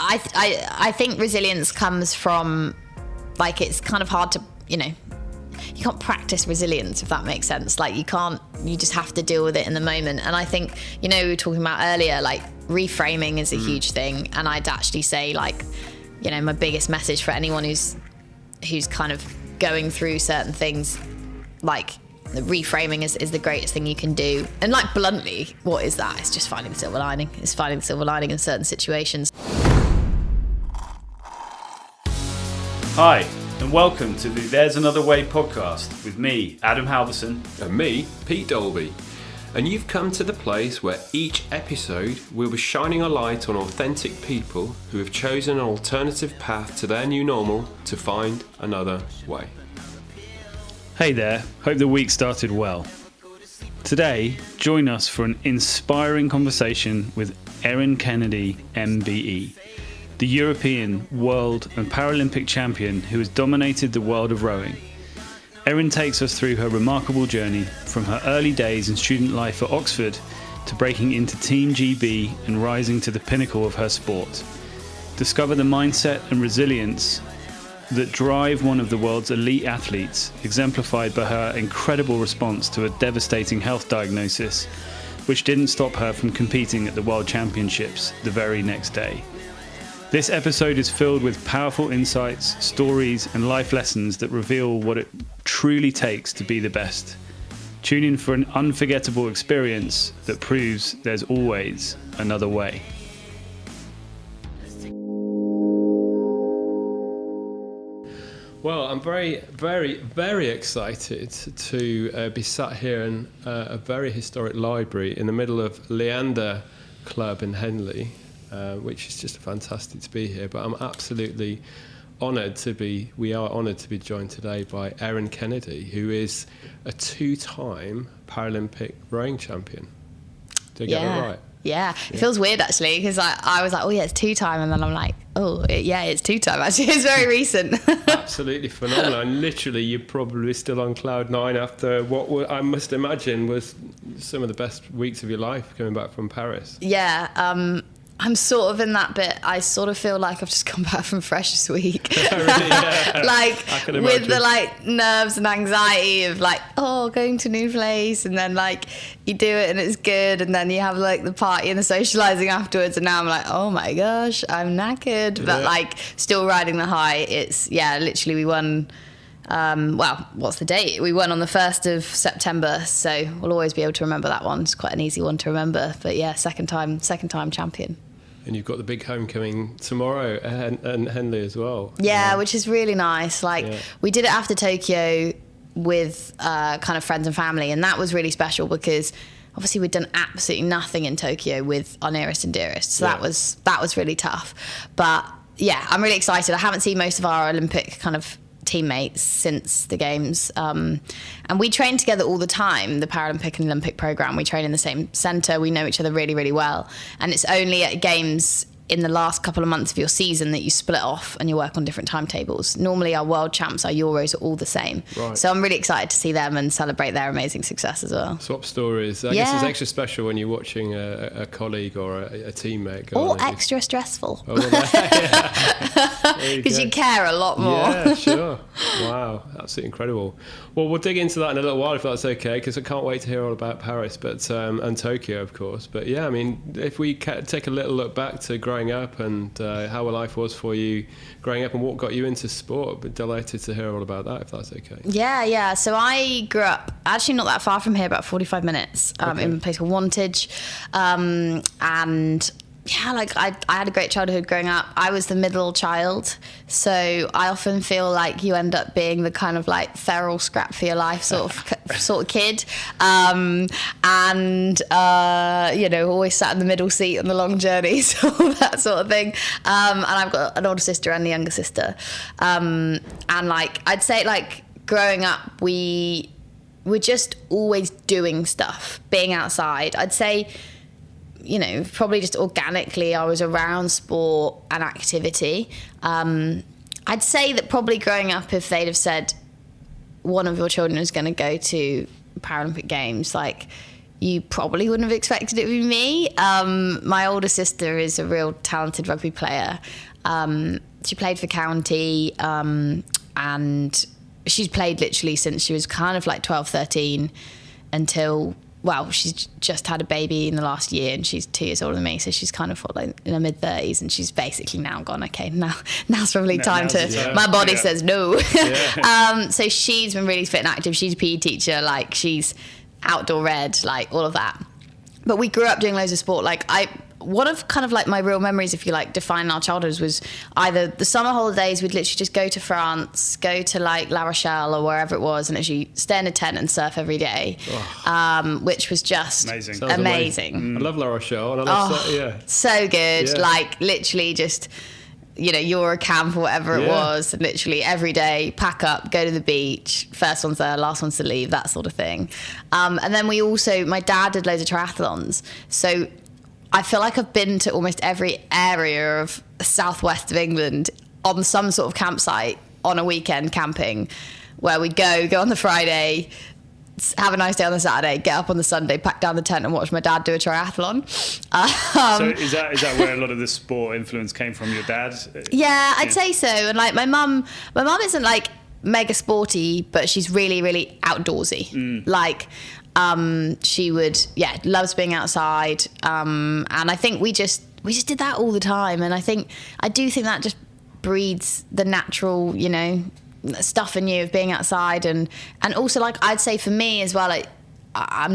I think resilience comes from, like, it's kind of hard to, you can't practice resilience, if that makes sense. Like, you just have to deal with it in the moment. And I think, we were talking about earlier, like, reframing is a huge thing. And I'd actually say, like, my biggest message for anyone who's kind of going through certain things, like, the reframing is the greatest thing you can do. And, like, bluntly, what is that? It's just finding the silver lining. It's finding the silver lining in certain situations. Hi, and welcome to the There's Another Way podcast with me, Adam Halverson. And me, Pete Dolby. And you've come to the place where each episode we'll be shining a light on authentic people who have chosen an alternative path to their new normal to find another way. Hey there, hope the week started well. Today, join us for an inspiring conversation with Erin Kennedy MBE, the European, World and Paralympic champion who has dominated the world of rowing. Erin takes us through her remarkable journey from her early days in student life at Oxford to breaking into Team GB and rising to the pinnacle of her sport. Discover the mindset and resilience that drive one of the world's elite athletes, exemplified by her incredible response to a devastating health diagnosis, which didn't stop her from competing at the World Championships the very next day. This episode is filled with powerful insights, stories, and life lessons that reveal what it truly takes to be the best. Tune in for an unforgettable experience that proves there's always another way. Well, I'm very, very, very excited to be sat here in a very historic library in the middle of Leander Club in Henley, which is just fantastic to be here. But I'm absolutely we are honoured to be joined today by Erin Kennedy, who is a two-time Paralympic rowing champion. Did I get that right? Yeah, it feels weird actually, because I was like, oh yeah, it's two-time, and then I'm like, it's two-time actually. It's very recent. Absolutely phenomenal. And literally, you're probably still on cloud nine after what I must imagine was some of the best weeks of your life coming back from Paris. Yeah, I'm sort of in that bit. I sort of feel like I've just come back from Freshers Week. Really, yeah. Like, with the nerves and anxiety of going to a new place, and then you do it and it's good, and then you have the party and the socialising afterwards, and now I'm like, oh my gosh, I'm knackered, but still riding the high. It's literally we won. What's the date? We won on the 1st of September, so we'll always be able to remember that one. It's quite an easy one to remember, but second time champion. And you've got the big homecoming tomorrow and Henley as well. Yeah, which is really nice. We did it after Tokyo with kind of friends and family, and that was really special because obviously we'd done absolutely nothing in Tokyo with our nearest and dearest, so that was really tough. But yeah, I'm really excited. I haven't seen most of our Olympic kind of teammates since the games, and we train together all the time. The Paralympic and Olympic program, we train in the same centre, we know each other really, really well, and it's only at games in the last couple of months of your season that you split off and you work on different timetables. Normally our world champs, our Euros are all the same. Right. So I'm really excited to see them and celebrate their amazing success as well. Swap stories. I guess it's extra special when you're watching a colleague or a teammate go or extra stressful. Because you care a lot more. Yeah, sure. Wow, absolutely incredible. Well, we'll dig into that in a little while if that's okay, because I can't wait to hear all about Paris and Tokyo, of course. But yeah, I mean, if we take a little look back to growing up and how life was for you growing up and what got you into sport, but delighted to hear all about that if that's okay. Yeah. So I grew up actually not that far from here, about 45 minutes, in a place called Wantage, and yeah, I had a great childhood growing up. I was the middle child, so I often feel like you end up being the kind of feral scrap for your life sort of kid, and always sat in the middle seat on the long journeys, all that sort of thing. And I've got an older sister and a younger sister, and I'd say growing up we were just always doing stuff, being outside. I'd say, probably just organically I was around sport and activity. I'd say that probably growing up, if they'd have said one of your children is going to go to Paralympic Games, you probably wouldn't have expected it to be me. My older sister is a real talented rugby player. She played for county, and she's played literally since she was kind of like 12, 13 until, well, she's just had a baby in the last year, and she's 2 years older than me, so she's kind of like in her mid-30s, and she's basically now gone, okay, now's probably time to, my body says no. So she's been really fit and active. She's a PE teacher, like she's outdoor red, like all of that. But we grew up doing loads of sport. Like one of kind of like my real memories, if you like, define our childhoods, was either the summer holidays, we'd literally just go to France, go to like La Rochelle or wherever it was, and actually stay in a tent and surf every day, which was just amazing. I love La Rochelle, and I love so good. Yeah. Like literally just, you know, Euro camp or whatever it was, and literally every day pack up, go to the beach, first one's there, last one's to leave, that sort of thing. And then we also, my dad did loads of triathlons, so I feel like I've been to almost every area of the southwest of England on some sort of campsite on a weekend camping, where we'd go on the Friday, have a nice day on the Saturday, get up on the Sunday, pack down the tent and watch my dad do a triathlon. So is that where a lot of the sport influence came from, your dad? Yeah, I'd say so. And like my mum isn't like mega sporty, but she's really, really outdoorsy. Like, she would, loves being outside. And I think we just did that all the time. And I do think that just breeds the natural, you know, stuff in you of being outside. And also, like, I'd say for me as well, like, I've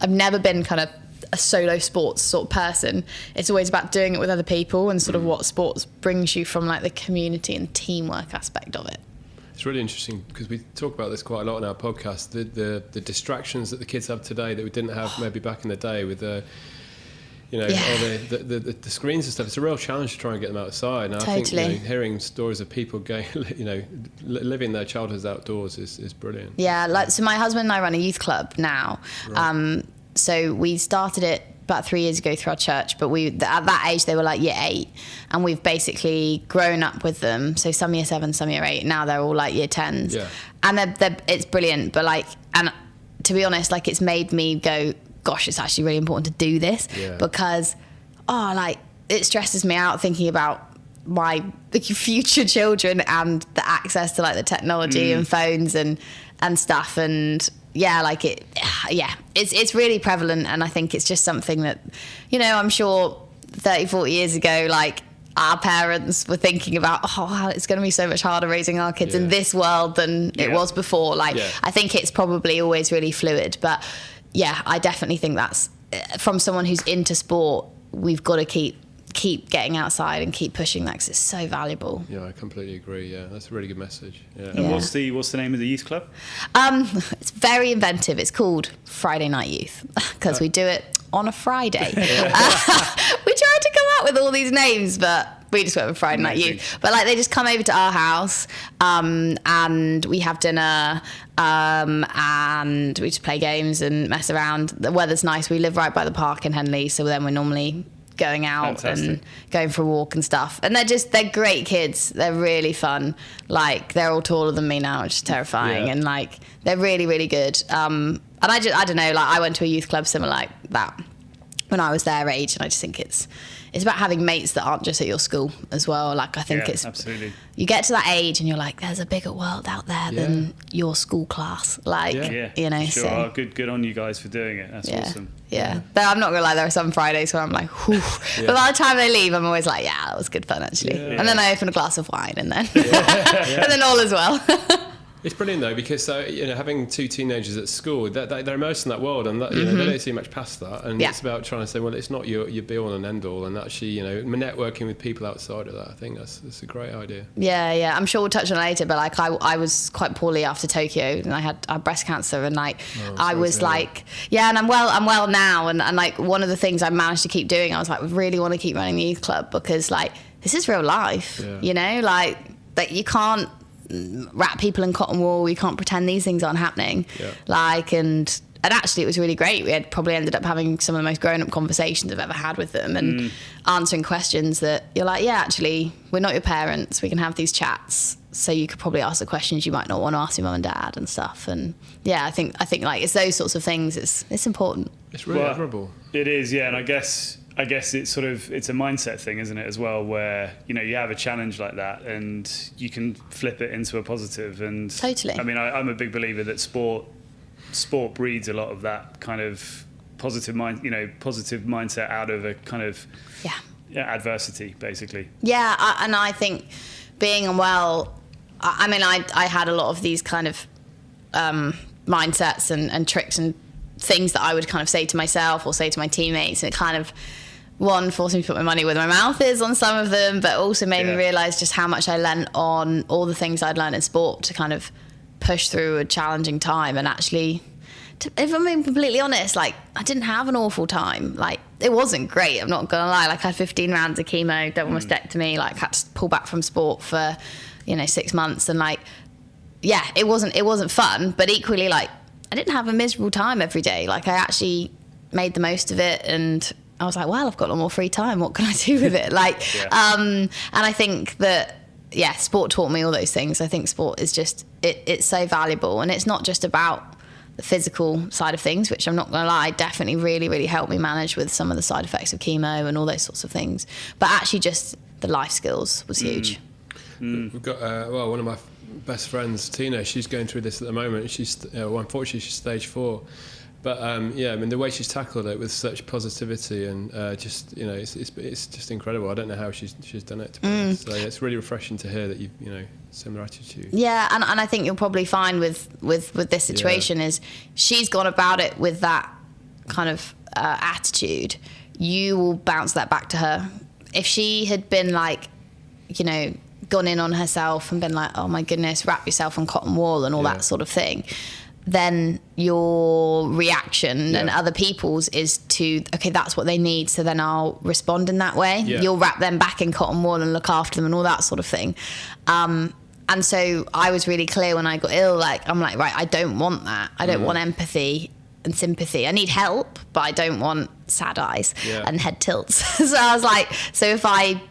never been kind of a solo sports sort of person. It's always about doing it with other people and sort of what sports brings you from like the community and teamwork aspect of it. It's really interesting because we talk about this quite a lot on our podcast, the distractions that the kids have today that we didn't have maybe back in the day with all the screens and stuff. It's a real challenge to try and get them outside. And totally. I think, you know, hearing stories of people going, you know, living their childhoods outdoors is brilliant. Yeah, like, so my husband and I run a youth club now. Right. So we started it about 3 years ago through our church, but at that age they were like year 8, and we've basically grown up with them. So some year 7, some year 8. Now they're all like year 10s, and it's brilliant. But like, and to be honest, like, it's made me go, gosh, it's actually really important to do this because like, it stresses me out thinking about my future children and the access to like the technology and phones and stuff. And it's really prevalent, and I think it's just something that, you know, I'm sure 30-40 years ago, like, our parents were thinking about, it's going to be so much harder raising our kids in this world than it was before. Like, I think it's probably always really fluid, but I definitely think that's, from someone who's into sport, we've got to keep getting outside and keep pushing that, because it's so valuable. Yeah, I completely agree. Yeah, that's a really good message. Yeah. And what's the name of the youth club? It's very inventive. It's called Friday Night Youth, because we do it on a Friday. We tried to come up with all these names, but we just went with Friday Night Youth. But like, they just come over to our house, and we have dinner, and we just play games and mess around. The weather's nice. We live right by the park in Henley, so then we're normally going out and going for a walk and stuff. And they're great kids. They're really fun. Like, they're all taller than me now, which is terrifying. And like, they're really, really good. And I don't know, like, I went to a youth club similar like that when I was their age, and I just think it's about having mates that aren't just at your school as well. Like, I think it's absolutely. You get to that age and you're like, there's a bigger world out there than your school class. Like, you know, sure. so good on you guys for doing it. That's awesome. Yeah. But I'm not gonna lie, there are some Fridays where I'm like, whew. But by the time they leave, I'm always like, that was good fun actually. And then I open a glass of wine, and then and then all is well. It's brilliant though, because you know, having 2 teenagers at school, they're immersed in that world, and that, you know, they don't see much past that. And it's about trying to say, well, it's not your be all and end all, and actually, you know, networking with people outside of that. I think that's a great idea. Yeah. I'm sure we'll touch on it later, but like, I was quite poorly after Tokyo, and I had breast cancer, and like, I was like, and I'm well now, and like, one of the things I managed to keep doing, I was like, we really want to keep running the youth club, because like, this is real life, you know, like you can't wrap people in cotton wool. You can't pretend these things aren't happening. Like, and actually it was really great. We had probably ended up having some of the most grown-up conversations I've ever had with them, and answering questions that you're like, actually, we're not your parents. We can have these chats so you could probably ask the questions you might not want to ask your mum and dad and stuff. And yeah, I think like it's those sorts of things. It's important. It's really admirable. It is, yeah. And I guess it's sort of, it's a mindset thing, isn't it, as well, where, you know, you have a challenge like that and you can flip it into a positive. And totally. I mean, I'm a big believer that sport breeds a lot of that kind of positive mindset out of a kind of adversity, basically. Yeah, and I think being unwell, I mean, I had a lot of these kind of mindsets and tricks and things that I would kind of say to myself or say to my teammates, and it kind of, one, forced me to put my money where my mouth is on some of them, but also made me realise just how much I learnt on all the things I'd learned in sport to kind of push through a challenging time. And actually, if I'm being completely honest, like, I didn't have an awful time. Like, it wasn't great, I'm not gonna lie. Like, I had 15 rounds of chemo, double mastectomy, like, had to pull back from sport for, 6 months, and like, yeah, it wasn't fun, but equally, like, I didn't have a miserable time every day. Like, I actually made the most of it, and I was like, well, I've got a lot more free time, what can I do with it? Like, and I think that, sport taught me all those things. I think sport is just, it's so valuable, and it's not just about the physical side of things, which I'm not gonna lie, definitely really, really helped me manage with some of the side effects of chemo and all those sorts of things. But actually just the life skills was huge. We've got, one of my best friends, Tina, she's going through this at the moment. She's, unfortunately, she's stage 4. But I mean, the way she's tackled it with such positivity and it's just incredible. I don't know how she's done it. To be honest. So it's really refreshing to hear that you've similar attitude. Yeah, and I think you'll probably find with this situation is she's gone about it with that kind of attitude. You will bounce that back to her. If she had been like, gone in on herself and been like, oh my goodness, wrap yourself on cotton wool and all that sort of thing, then your reaction and other people's is to, okay, that's what they need, so then I'll respond in that way. You'll wrap them back in cotton wool and look after them and all that sort of thing. And so I was really clear when I got ill, like, I'm like, right, I don't want that. I don't want empathy and sympathy. I need help, but I don't want sad eyes and head tilts. So I was like, so if I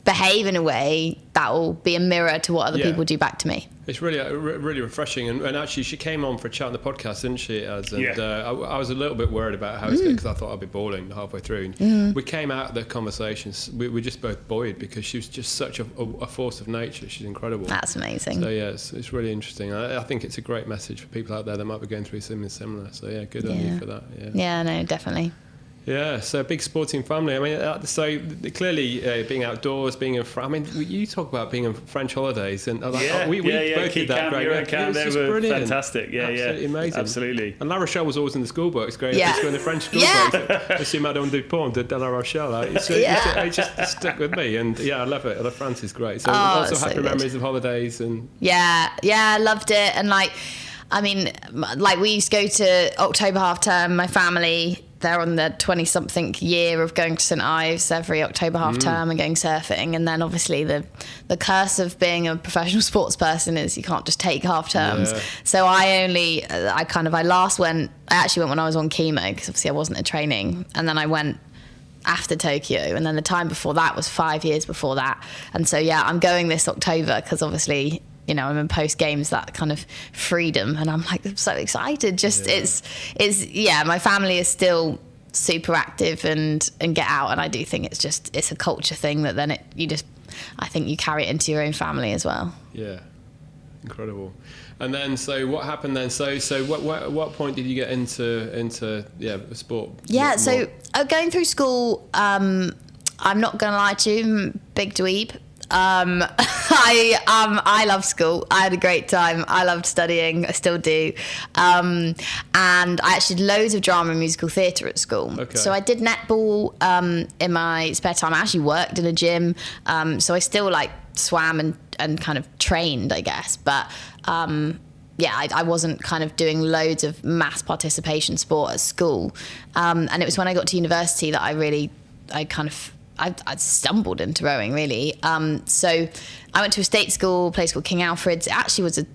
behave in a way, that will be a mirror to what other people do back to me. It's really really refreshing, and actually she came on for a chat on the podcast, didn't she? I was a little bit worried about how it's going, because I thought I'd be bawling halfway through. We came out of the conversations, we were just both buoyed, because she was just such a force of nature. She's incredible. That's amazing. So it's really interesting. I think it's a great message for people out there that might be going through something similar. So good on you for that. Yeah, no, definitely. Yeah, so a big sporting family. I mean, so clearly being outdoors, being in I mean, you talk about being on French holidays, and we both did that. It was just brilliant. Fantastic. Absolutely amazing. Absolutely. And La Rochelle was always in the school books. Going in the French school books. Monsieur Madame Dupont de La Rochelle. It just stuck with me, and I love it. La France is great. So also happy memories of holidays and. I loved it, and like, I mean, like, we used to go to October half term. My family, they're on the 20-something year of going to St Ives every October half term and going surfing. And then obviously the curse of being a professional sports person is you can't just take half terms. So I actually went when I was on chemo, because obviously I wasn't at training. And then I went after Tokyo, and then the time before that was 5 years before that. And so I'm going this October, because obviously, I'm in post games, that kind of freedom, and I'm like, I'm so excited. Just it's my family is still super active and get out, and I do think it's a culture thing that then I think you carry it into your own family as well. Yeah, incredible. And then, so what happened then? So what point did you get into sport? So going through school, I'm not gonna lie to you, big dweeb. I loved school. I had a great time. I loved studying. I still do. And I actually did loads of drama and musical theatre at school. So I did netball in my spare time. I actually worked in a gym. So I still swam and kind of trained, I guess. But I wasn't kind of doing loads of mass participation sport at school. And it was when I got to university that I stumbled into rowing, really. So I went to a state school, a place called King Alfred's. It actually was a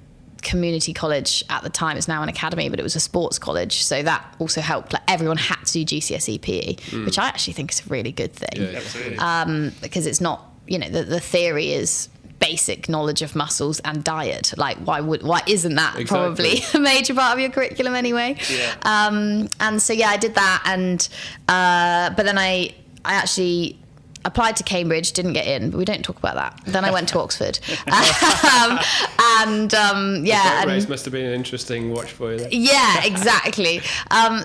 community college at the time. It's now an academy, but it was a sports college. So that also helped. Like, everyone had to do GCSE PE, which I actually think is a really good thing. Yeah, absolutely. Because it's not, the theory is basic knowledge of muscles and diet. Like, why isn't that Exactly. probably a major part of your curriculum anyway? Yeah. And so, yeah, I did that. And, but then I actually applied to Cambridge, didn't get in, but we don't talk about that. Then I went to Oxford. The race must have been an interesting watch for you then. Yeah, exactly.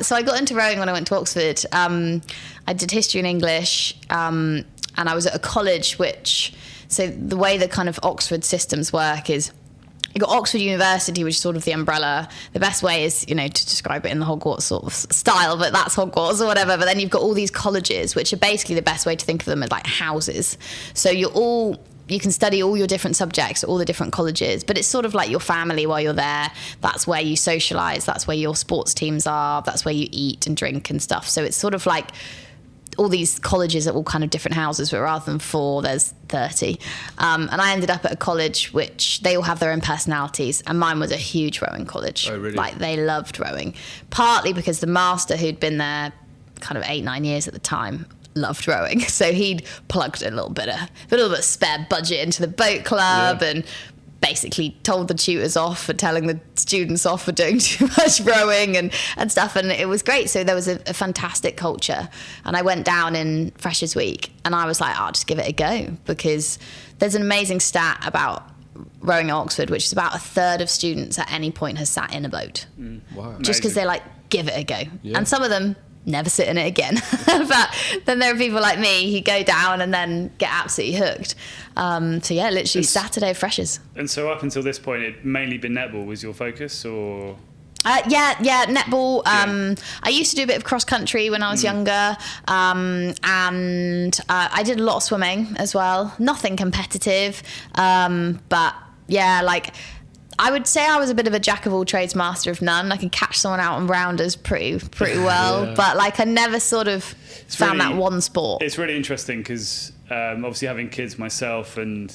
So I got into rowing when I went to Oxford. I did history and English, and I was at a college so the way the kind of Oxford systems work is you've got Oxford University, which is sort of the umbrella. The best way is, to describe it in the Hogwarts sort of style, but that's Hogwarts or whatever. But then you've got all these colleges, which are basically the best way to think of them as like houses. So you can study all your different subjects at all the different colleges, but it's sort of like your family while you're there. That's where you socialise. That's where your sports teams are. That's where you eat and drink and stuff. So it's sort of like all these colleges are all kind of different houses, but rather than 4, there's 30. And I ended up at a college which they all have their own personalities, and mine was a huge rowing college. Oh, really? Like, they loved rowing, partly because the master, who'd been there kind of 8-9 years at the time, loved rowing, so he'd plugged a little bit of spare budget into the boat club, and basically told the tutors off for telling the students off for doing too much rowing and stuff, and it was great. So there was a fantastic culture, and I went down in Freshers Week, and I was like, I'll just give it a go, because there's an amazing stat about rowing at Oxford, which is about a third of students at any point has sat in a boat. Wow. Just because they're like, give it a go. Yeah. And some of them never sit in it again. But then there are people like me who go down and then get absolutely hooked. So yeah, literally Saturday of Freshers. And so up until this point, it mainly been netball was your focus, or? Yeah, netball. I used to do a bit of cross country when I was younger, and I did a lot of swimming as well. Nothing competitive, but yeah, like, I would say I was a bit of a jack of all trades, master of none. I can catch someone out on rounders pretty well, but like, I never sort of found that one sport. It's really interesting because obviously having kids myself, and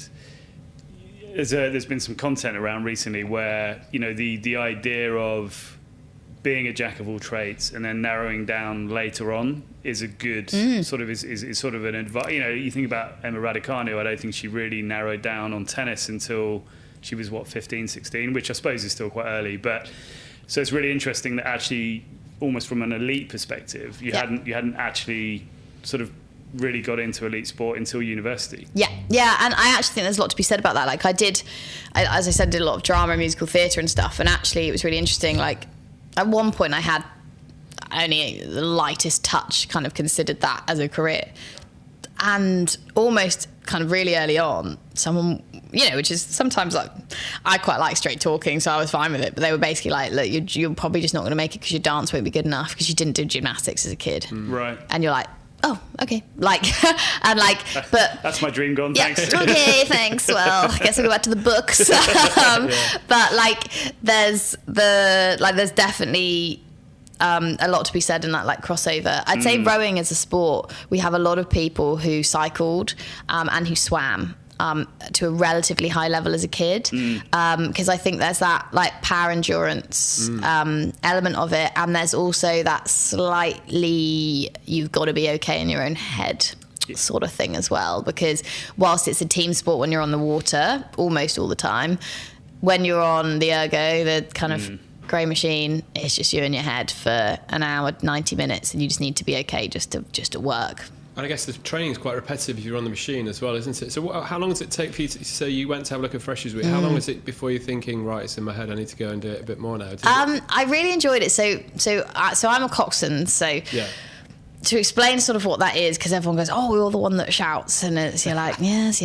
there's been some content around recently where the idea of being a jack of all trades and then narrowing down later on is a good sort of is sort of an advice. You think about Emma Raducanu. I don't think she really narrowed down on tennis until she was 15, 16, which I suppose is still quite early. But so it's really interesting that actually, almost from an elite perspective, you hadn't actually sort of really got into elite sport until university. Yeah, and I actually think there's a lot to be said about that. Like, as I said, did a lot of drama and musical theatre and stuff, and actually it was really interesting. Like, at one point I had only the lightest touch kind of considered that as a career, and almost kind of really early on, someone, which is sometimes like, I quite like straight talking, so I was fine with it, but they were basically like, look, you're probably just not going to make it because your dance won't be good enough because you didn't do gymnastics as a kid. Right. And you're like, oh, okay. Like, and like, but that's my dream gone. Yeah, thanks. Okay, thanks. Well, I guess I'll go back to the books. But like, there's definitely a lot to be said in that, like, crossover. I'd say rowing as a sport, we have a lot of people who cycled and who swam to a relatively high level as a kid, because I think there's that like power endurance element of it, and there's also that slightly you've got to be okay in your own head sort of thing as well, because whilst it's a team sport when you're on the water almost all the time, when you're on the ergo, the kind of grey machine, it's just you in your head for an hour, 90 minutes, and you just need to be okay just to work. And I guess the training is quite repetitive if you're on the machine as well, isn't it? So how long does it take for you so you went to have a look at Freshers Week. How long is it before you're thinking, right, it's in my head, I need to go and do it a bit more now? I really enjoyed it. So I'm a coxswain, so yeah. To explain sort of what that is, because everyone goes, oh, you're the one that shouts, and you're like, yes.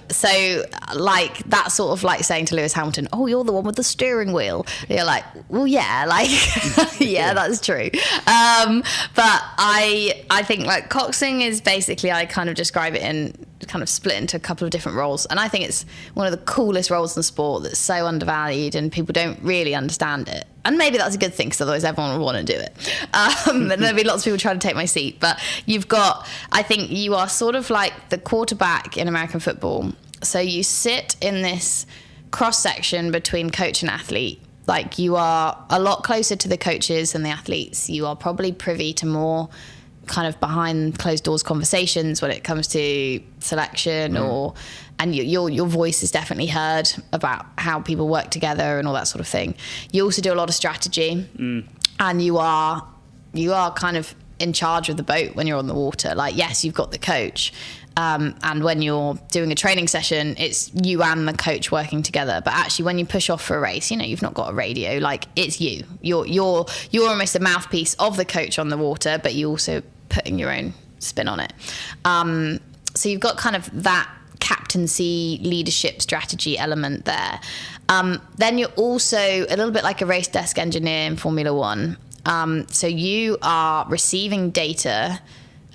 So like, that's sort of like saying to Lewis Hamilton, oh, you're the one with the steering wheel. And you're like, well, yeah, like, yeah, that's true. But I think like coxing is basically, I kind of describe it in kind of split into a couple of different roles, and I think it's one of the coolest roles in sport that's so undervalued and people don't really understand it. And maybe that's a good thing, because otherwise everyone would want to do it. And there'll be lots of people trying to take my seat. But I think you are sort of like the quarterback in American football. So you sit in this cross-section between coach and athlete. Like, you are a lot closer to the coaches than the athletes. You are probably privy to more kind of behind closed doors conversations when it comes to selection, and your voice is definitely heard about how people work together and all that sort of thing. You also do a lot of strategy, and you are kind of in charge of the boat when you're on the water. Like, yes, you've got the coach, and when you're doing a training session, it's you and the coach working together. But actually, when you push off for a race, you've not got a radio. Like, it's you. You're almost a mouthpiece of the coach on the water, but you also putting your own spin on it. So you've got kind of that captaincy, leadership, strategy element there. Then you're also a little bit like a race desk engineer in Formula One. So you are receiving data,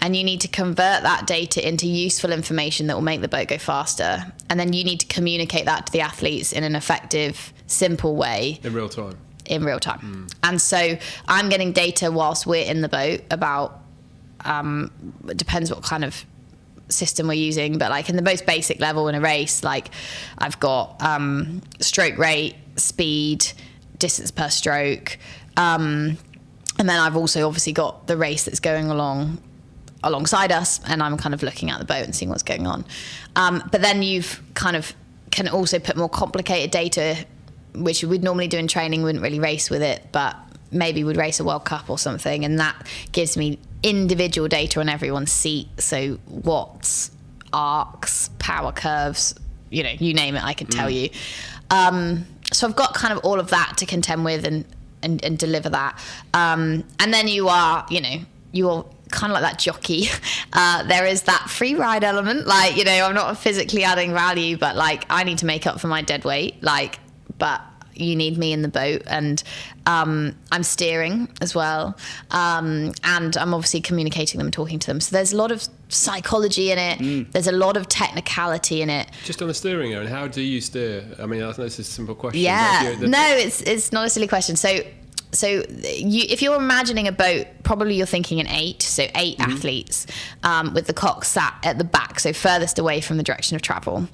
and you need to convert that data into useful information that will make the boat go faster. And then you need to communicate that to the athletes in an effective, simple way. In real time. And so I'm getting data whilst we're in the boat about, it depends what kind of system we're using, but like in the most basic level in a race, like I've got stroke rate, speed, distance per stroke, and then I've also obviously got the race that's going alongside us, and I'm kind of looking at the boat and seeing what's going on. But then you've kind of can also put more complicated data, which we'd normally do in training, wouldn't really race with it, but maybe would race a World Cup or something, and that gives me individual data on everyone's seat. So watts, arcs, power curves, you name it, I could tell you. So I've got kind of all of that to contend with and deliver that. And then you're kind of like that jockey. There is that free ride element. Like, I'm not physically adding value, but like I need to make up for my dead weight. Like, but you need me in the boat, and I'm steering as well, and I'm obviously communicating them and talking to them. So there's a lot of psychology in it. There's a lot of technicality in it. Just on the steering, Erin, how do you steer? I mean, I know it's a simple question. Yeah, no, it's not a silly question. So if you're imagining a boat, probably you're thinking an 8, so 8 athletes with the cox sat at the back, so furthest away from the direction of travel.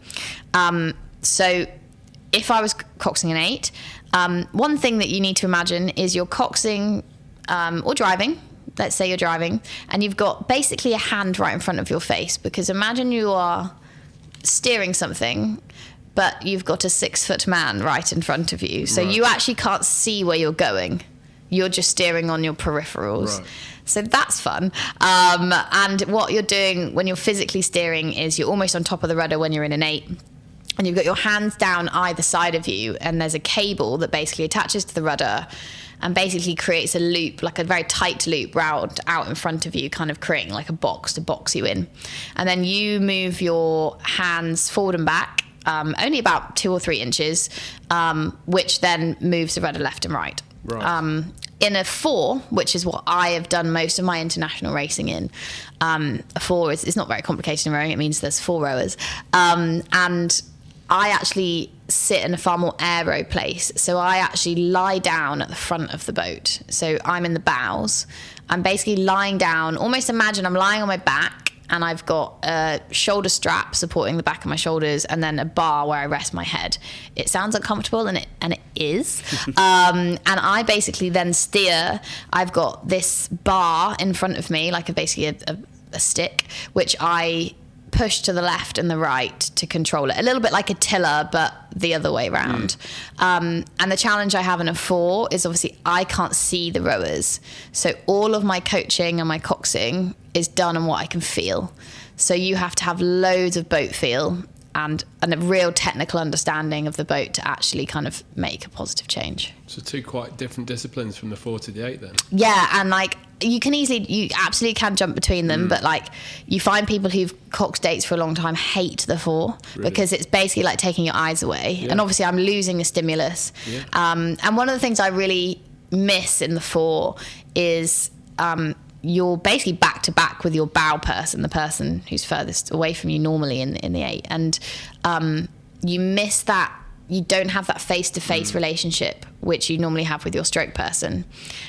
So if I was coxing an 8, one thing that you need to imagine is you're coxing or driving. Let's say you're driving, and you've got basically a hand right in front of your face, because imagine you are steering something, but you've got a 6-foot man right in front of you. So you actually can't see where you're going. You're just steering on your peripherals. Right. So that's fun. And what you're doing when you're physically steering is you're almost on top of the rudder when you're in an 8. And you've got your hands down either side of you, and there's a cable that basically attaches to the rudder and basically creates a loop, like a very tight loop round out in front of you, kind of creating like a box to box you in. And then you move your hands forward and back, only about 2 or 3 inches, which then moves the rudder left and right. Right. In a 4, which is what I have done most of my international racing in, a 4 is not very complicated in rowing. It means there's 4 rowers. And I actually sit in a far more aero place. So I actually lie down at the front of the boat. So I'm in the bows. I'm basically lying down. Almost imagine I'm lying on my back, and I've got a shoulder strap supporting the back of my shoulders, and then a bar where I rest my head. It sounds uncomfortable, and it is. And I basically then steer. I've got this bar in front of me, like basically a stick, which I push to the left and the right to control it. A little bit like a tiller, but the other way around. And the challenge I have in a 4 is obviously I can't see the rowers. So all of my coaching and my coxing is done on what I can feel. So you have to have loads of boat feel and a real technical understanding of the boat to actually kind of make a positive change. So 2 quite different disciplines from the 4 to the 8 then. Yeah, and like you absolutely can jump between them, but like you find people who've coxed 8s for a long time hate the 4 because it's basically like taking your eyes away. And obviously I'm losing the stimulus. And one of the things I really miss in the 4 is you're basically back to back with your bow person, the person who's furthest away from you normally in the 8, and you miss that. You don't have that face-to-face relationship which you normally have with your stroke person,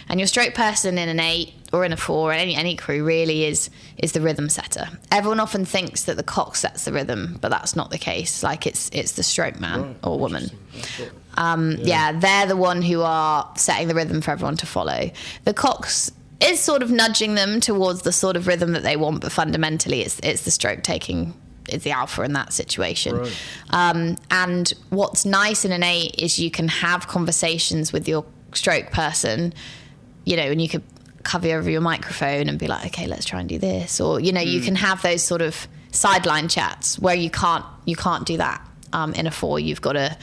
and your stroke person in an 8 or in a 4 or any crew really is the rhythm setter. Everyone often thinks that the cox sets the rhythm, but that's not the case. Like it's the stroke man or woman. They're the one who are setting the rhythm for everyone to follow. The cox is sort of nudging them towards the sort of rhythm that they want, but fundamentally it's the stroke taking is the alpha in that situation. Right. And what's nice in an 8 is you can have conversations with your stroke person, you know, and you could cover over your microphone and be like, okay, let's try and do this, or you know, you can have those sort of sideline chats where you can't do that in a 4. You've got to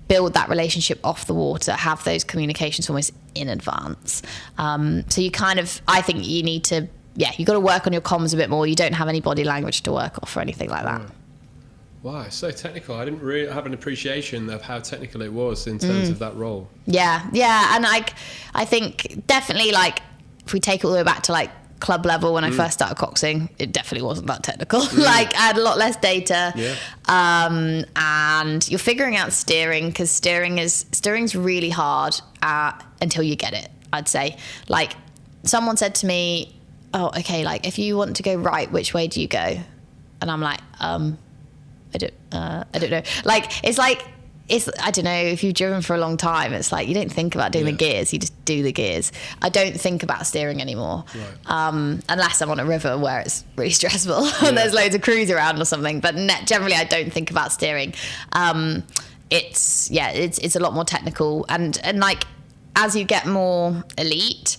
build that relationship off the water, have those communications almost in advance. So you kind of, I think you need to, you got to work on your comms a bit more. You don't have any body language to work off or anything like that. Wow, it's so technical. I didn't really have an appreciation of how technical it was in terms of that role. Yeah, and I think definitely, like, if we take it all the way back to like club level when I first started coxing, it definitely wasn't that technical. Like, I had a lot less data. And you're figuring out steering, because steering's really hard until you get it, I'd say. Like, someone said to me, oh, okay, like, if you want to go right, which way do you go? And I'm like, I don't know. Like, I don't know, if you've driven for a long time, it's like you don't think about doing the gears, you just do the gears. I don't think about steering anymore, unless I'm on a river where it's really stressful and there's loads of crews around or something. But generally, I don't think about steering. It's a lot more technical, and like, as you get more elite,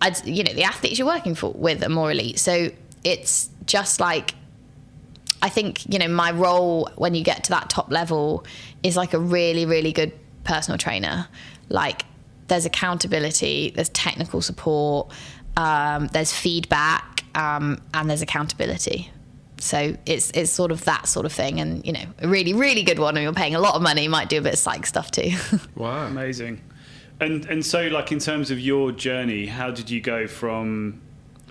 the athletes you're working with are more elite. So it's just like, I think, you know, my role when you get to that top level is like a really, really good personal trainer. Like, there's accountability, there's technical support, there's feedback, and there's accountability. So it's sort of that sort of thing. And, you know, a really, really good one, and you're paying a lot of money, you might do a bit of psych stuff too. Wow, amazing. And so, like, in terms of your journey, how did you go from,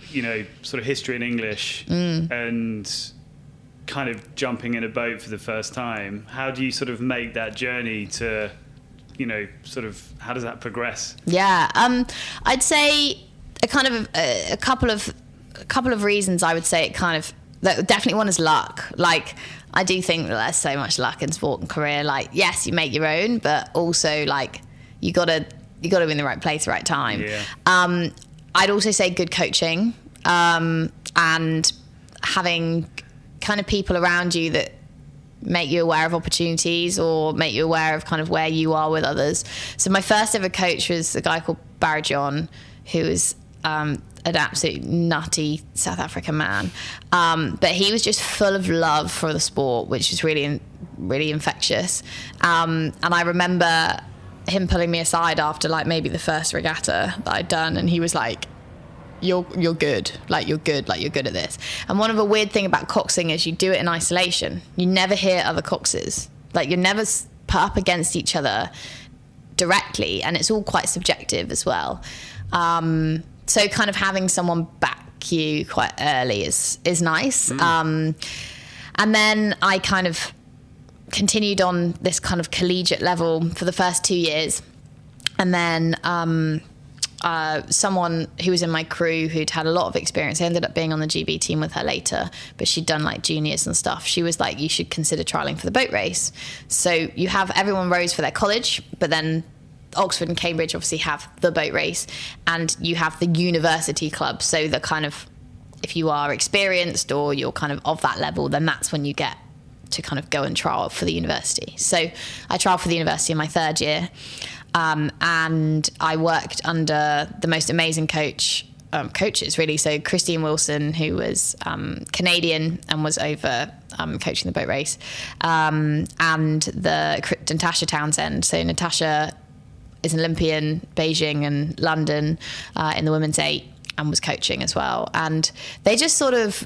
you know, sort of history and English and kind of jumping in a boat for the first time? How do you sort of make that journey to, you know, sort of, how does that progress? I'd say a couple of reasons. I would say it kind of, definitely one is luck. Like, I do think that there's so much luck in sport and career. Like, yes, you make your own, but also, like, you gotta be in the right place, right time. I'd also say good coaching, and having kind of people around you that make you aware of opportunities or make you aware of kind of where you are with others. So my first ever coach was a guy called Barry John, who was an absolute nutty South African man. But he was just full of love for the sport, which was really, really infectious. And I remember him pulling me aside after, like, maybe the first regatta that I'd done, and he was like, you're good, like, you're good at this. And one of the weird thing about coxing is you do it in isolation. You never hear other coxers. Like, you're never put up against each other directly, and it's all quite subjective as well. So kind of having someone back you quite early is nice. And then I kind of continued on this kind of collegiate level for the first 2 years. And then someone who was in my crew who'd had a lot of experience, I ended up being on the GB team with her later, but she'd done like juniors and stuff. She was like, you should consider trialing for the boat race. So you have everyone rows for their college, but then Oxford and Cambridge obviously have the boat race, and you have the university club. So the kind of, if you are experienced or you're kind of that level, then that's when you get to kind of go and trial for the university. So I trialed for the university in my third year. And I worked under the most amazing coaches, really. So Christine Wilson, who was Canadian and was over coaching the boat race, and Natasha Townsend. So Natasha is an Olympian, Beijing and London in the women's 8, and was coaching as well. And they just sort of,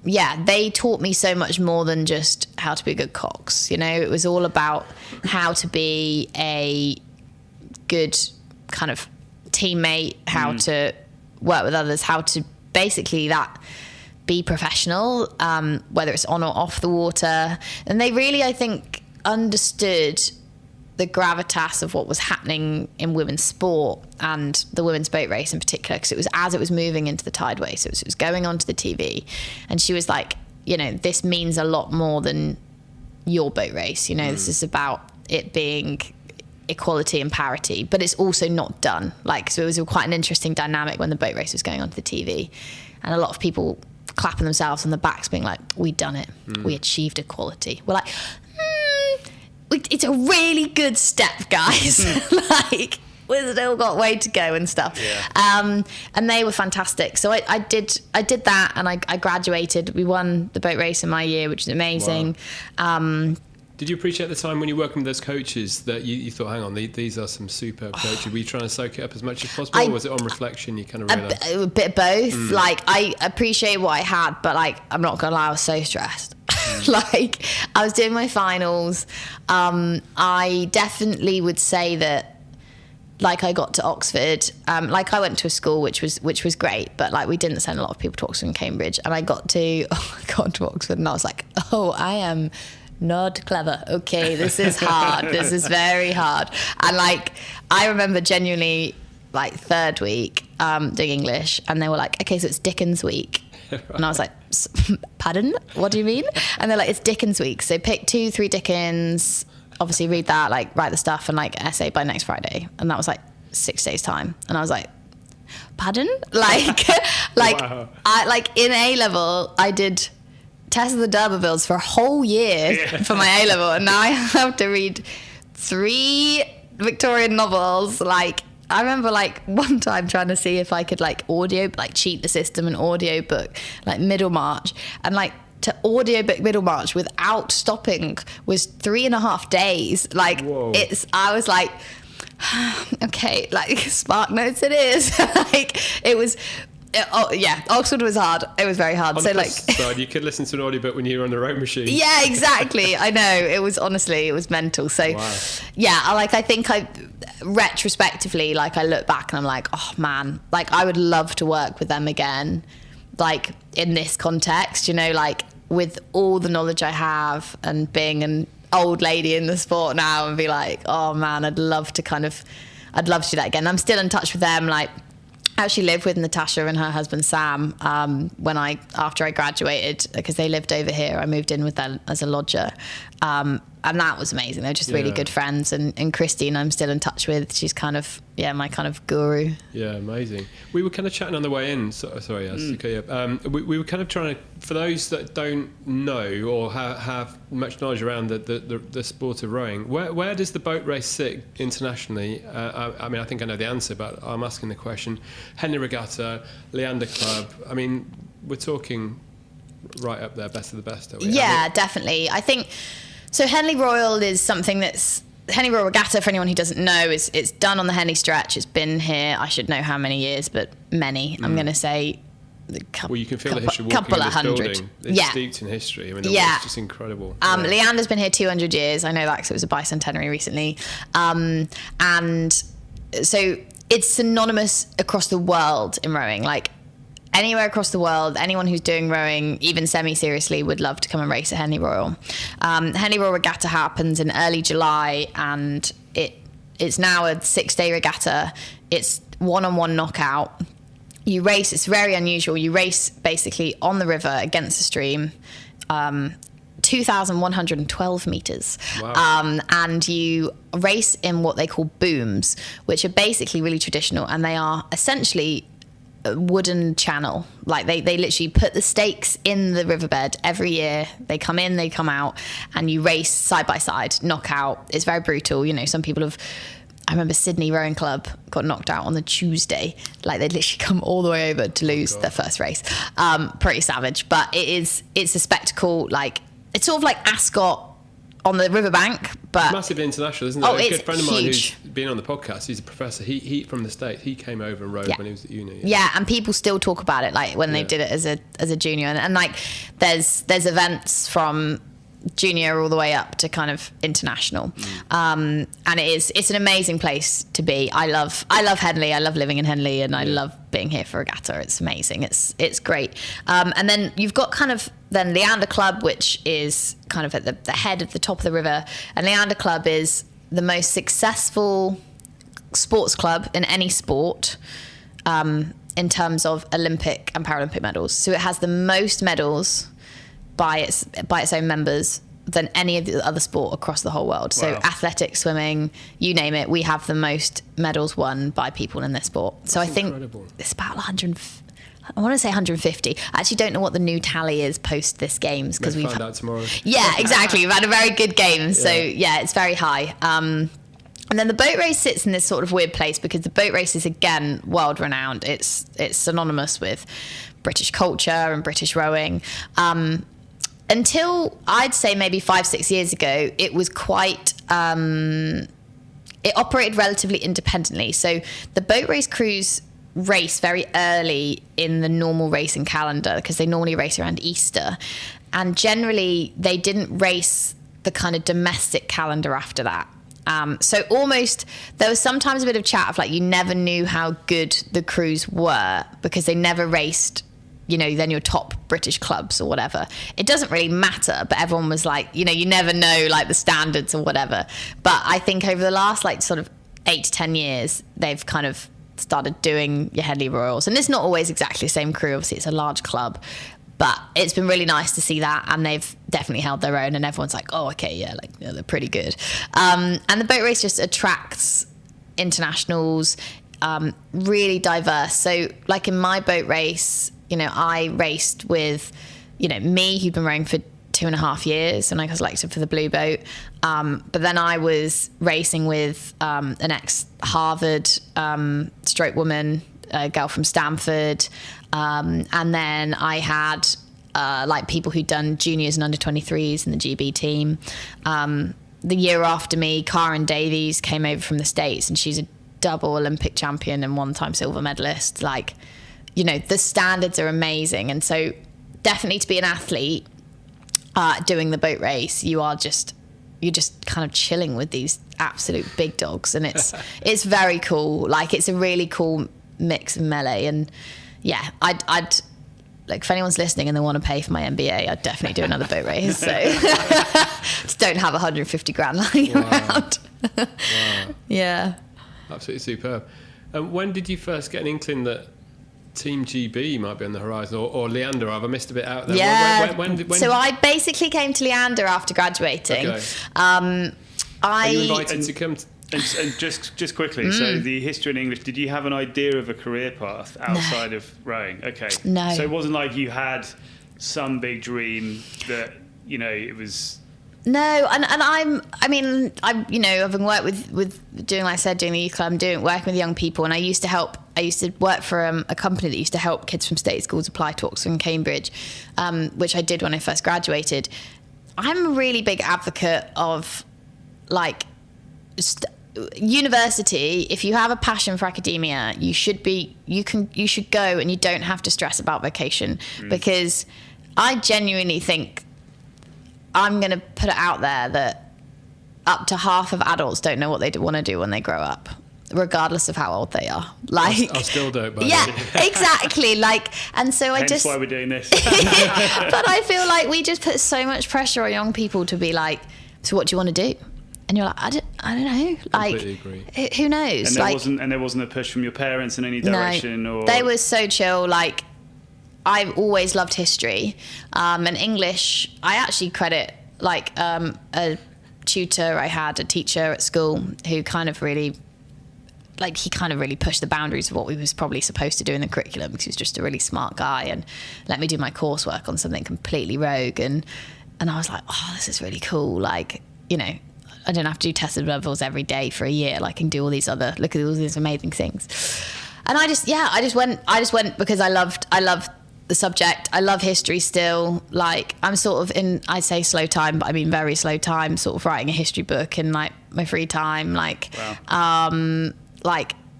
they taught me so much more than just how to be a good cox. You know, it was all about how to be a good kind of teammate, how to work with others, how to basically be professional, whether it's on or off the water. And they really, I think, understood the gravitas of what was happening in women's sport and the women's boat race in particular, because it was as it was moving into the tideway, so it was going onto the TV. And she was like, you know, this means a lot more than your boat race. You know, this is about it being equality and parity, but it's also not done. Like, so it was quite an interesting dynamic when the boat race was going onto the TV, and a lot of people clapping themselves on the backs being like, we've done it, we achieved equality. We're like, it's a really good step, guys. Like, we've still got way to go and stuff. And they were fantastic. So I did that, and I graduated. We won the boat race in my year, which is amazing. Wow. Did you appreciate the time when you worked with those coaches that you thought, hang on, these are some superb coaches? Were you trying to soak it up as much as possible, or was it on reflection you kind of realised? A bit of both. Like, I appreciate what I had, but like, I'm not gonna lie, I was so stressed. Like, I was doing my finals. I definitely would say that, like, I got to Oxford. Like, I went to a school which was great, but like, we didn't send a lot of people to Oxford and Cambridge. And I got to Oxford, and I was like, oh, I am not clever. Okay, this is hard. This is very hard. And like, I remember genuinely, like, third week doing English, and they were like, okay, so it's Dickens week. And I was like, pardon? What do you mean? And they're like, it's Dickens week. So pick 2-3 Dickens, obviously read that, like, write the stuff, and like, essay by next Friday. And that was like 6 days time. And I was like, pardon? Like, Wow. I, like, in A-level, I did Tess of the D'Urbervilles for a whole year for my A-level. And now I have to read 3 Victorian novels. Like, I remember, like, one time trying to see if I could, like, cheat the system and audiobook, like, Middlemarch. And, like, to audiobook Middlemarch without stopping was 3.5 days. Like, whoa. I was like, okay, like, Spark Notes it is. Like, it was... Oxford was hard. It was very hard. On so, the like, side, you could listen to an audiobook when you were on the rowing machine. Yeah, exactly. I know. It was, honestly, it was mental. So, wow. Yeah, I think retrospectively, like, I look back and I'm like, oh man, like, I would love to work with them again, like, in this context, you know, like, with all the knowledge I have and being an old lady in the sport now, and be like, oh man, I'd love to do that again. I'm still in touch with them. Like, I actually lived with Natasha and her husband Sam after I graduated, because they lived over here. I moved in with them as a lodger, and that was amazing. They're just really good friends. And Christine, I'm still in touch with. She's kind of my kind of guru. Yeah, amazing. We were kind of chatting on the way in. Sorry, we were kind of trying to, for those that don't know or have much knowledge around the sport of rowing, where does the boat race sit internationally? I mean, I think I know the answer, but I'm asking the question. Henley Regatta, Leander Club. I mean, we're talking right up there, best of the best, are we? Yeah, definitely. I think so. Henley Royal is something that's Henley Royal Regatta. For anyone who doesn't know, it's done on the Henley Stretch. It's been here, I should know how many years, but many. I'm going to say. Well, you can feel the history walking in this building. It's steeped in history. I mean, it's just incredible. Leander's been here 200 years. I know that because it was a bicentenary recently. And so it's synonymous across the world in rowing. Like, anywhere across the world, anyone who's doing rowing, even semi-seriously, would love to come and race at Henley Royal. Henley Royal Regatta happens in early July, and it's now a 6-day regatta. It's one-on-one knockout. You race, it's very unusual. You race basically on the river against the stream, 2,112 meters. Wow. And you race in what they call booms, which are basically really traditional, and they are essentially a wooden channel. Like, they literally put the stakes in the riverbed every year. They come in, they come out, and you race side by side, knockout. It's very brutal. You know, some people have... I remember Sydney Rowing Club got knocked out on the Tuesday. Like, they'd literally come all the way over to lose their first race. Pretty savage, but it's a spectacle. Like, it's sort of like Ascot on the riverbank, but it's massively international, isn't it? Oh, a good friend of mine huge. who's been on the podcast, he's a professor. He from the States. He came over and rowed when he was at uni. Yeah, and people still talk about it, like, when they did it as a junior, and like, there's events from junior all the way up to kind of international, and it's an amazing place to be. I love Henley. I love living in Henley, and I love being here for regatta. It's amazing. It's great. And then you've got kind of then Leander Club, which is kind of at the head of the top of the river, and Leander Club is the most successful sports club in any sport, in terms of Olympic and Paralympic medals. So it has the most medals by its own members than any of the other sport across the whole world. So athletics, swimming, you name it, we have the most medals won by people in this sport. So I think it's about 100. I want to say 150. I actually don't know what the new tally is post this games because we've find out tomorrow. Yeah, exactly. We've had a very good game, so yeah, it's very high. And then the boat race sits in this sort of weird place because the boat race is again world renowned. It's synonymous with British culture and British rowing. Until I'd say maybe 5-6 years ago, it was quite. It operated relatively independently. So the boat race crews race very early in the normal racing calendar because they normally race around Easter, and generally they didn't race the kind of domestic calendar after that. So almost there was sometimes a bit of chat of like you never knew how good the crews were because they never raced, you know, then your top British clubs or whatever. It doesn't really matter, but everyone was like, you know, you never know like the standards or whatever. But I think over the last like sort of 8 to 10 years, they've kind of started doing your Headley Royals, and it's not always exactly the same crew. Obviously it's a large club, but it's been really nice to see that, and they've definitely held their own, and everyone's like, oh okay, yeah, like they're pretty good. And the boat race just attracts internationals, really diverse. So like in my boat race, you know, I raced with, you know, me who'd been rowing for 2.5 years, and I was selected for the blue boat. But then I was racing with an ex-Harvard stroke woman, a girl from Stanford. And then I had like people who'd done juniors and under 23s in the GB team. The year after me, Karen Davies came over from the States, and she's a double Olympic champion and 1-time silver medalist. Like, you know, the standards are amazing. And so definitely to be an athlete doing the boat race, you're just kind of chilling with these absolute big dogs, and it's very cool. Like, it's a really cool mix of melee. And yeah, I'd like, if anyone's listening and they want to pay for my MBA, I'd definitely do another boat race. So just don't have 150 grand lying around. Wow. Yeah, absolutely superb. When did you first get an inkling that Team GB might be on the horizon, or Leander? Have I missed a bit out there? Yeah. When so I basically came to Leander after graduating. Okay. Are you invited to come? And just quickly, so the history in English, did you have an idea of a career path outside of rowing? Okay. No. So it wasn't like you had some big dream that, you know, it was... No, and I've been working with doing, like I said, doing the youth club, working with young people, and I used to work for a company that used to help kids from state schools apply to Oxford and Cambridge, which I did when I first graduated. I'm a really big advocate of, like, university. If you have a passion for academia, you should go, and you don't have to stress about vocation, because I genuinely think, I'm going to put it out there that up to half of adults don't know what they want to do when they grow up, regardless of how old they are. Like, I still don't. Yeah, exactly. Like, and so Hence why we're doing this. But I feel like we just put so much pressure on young people to be like, so what do you want to do? And you're like, I don't know. Like, completely agree. Who knows? And there wasn't a push from your parents in any direction. No, or they were so chill. Like, I've always loved history, and English. I actually credit like a tutor I had, a teacher at school who kind of really, like, he kind of really pushed the boundaries of what we was probably supposed to do in the curriculum, because he was just a really smart guy and let me do my coursework on something completely rogue, and I was like, oh, this is really cool. Like, you know, I don't have to do tested levels every day for a year. Like, I can do look at all these amazing things. And I just went because I loved the subject. I love history still. Like, I'm sort of in, I say slow time, but I mean very slow time, sort of writing a history book in like my free time. Like, wow.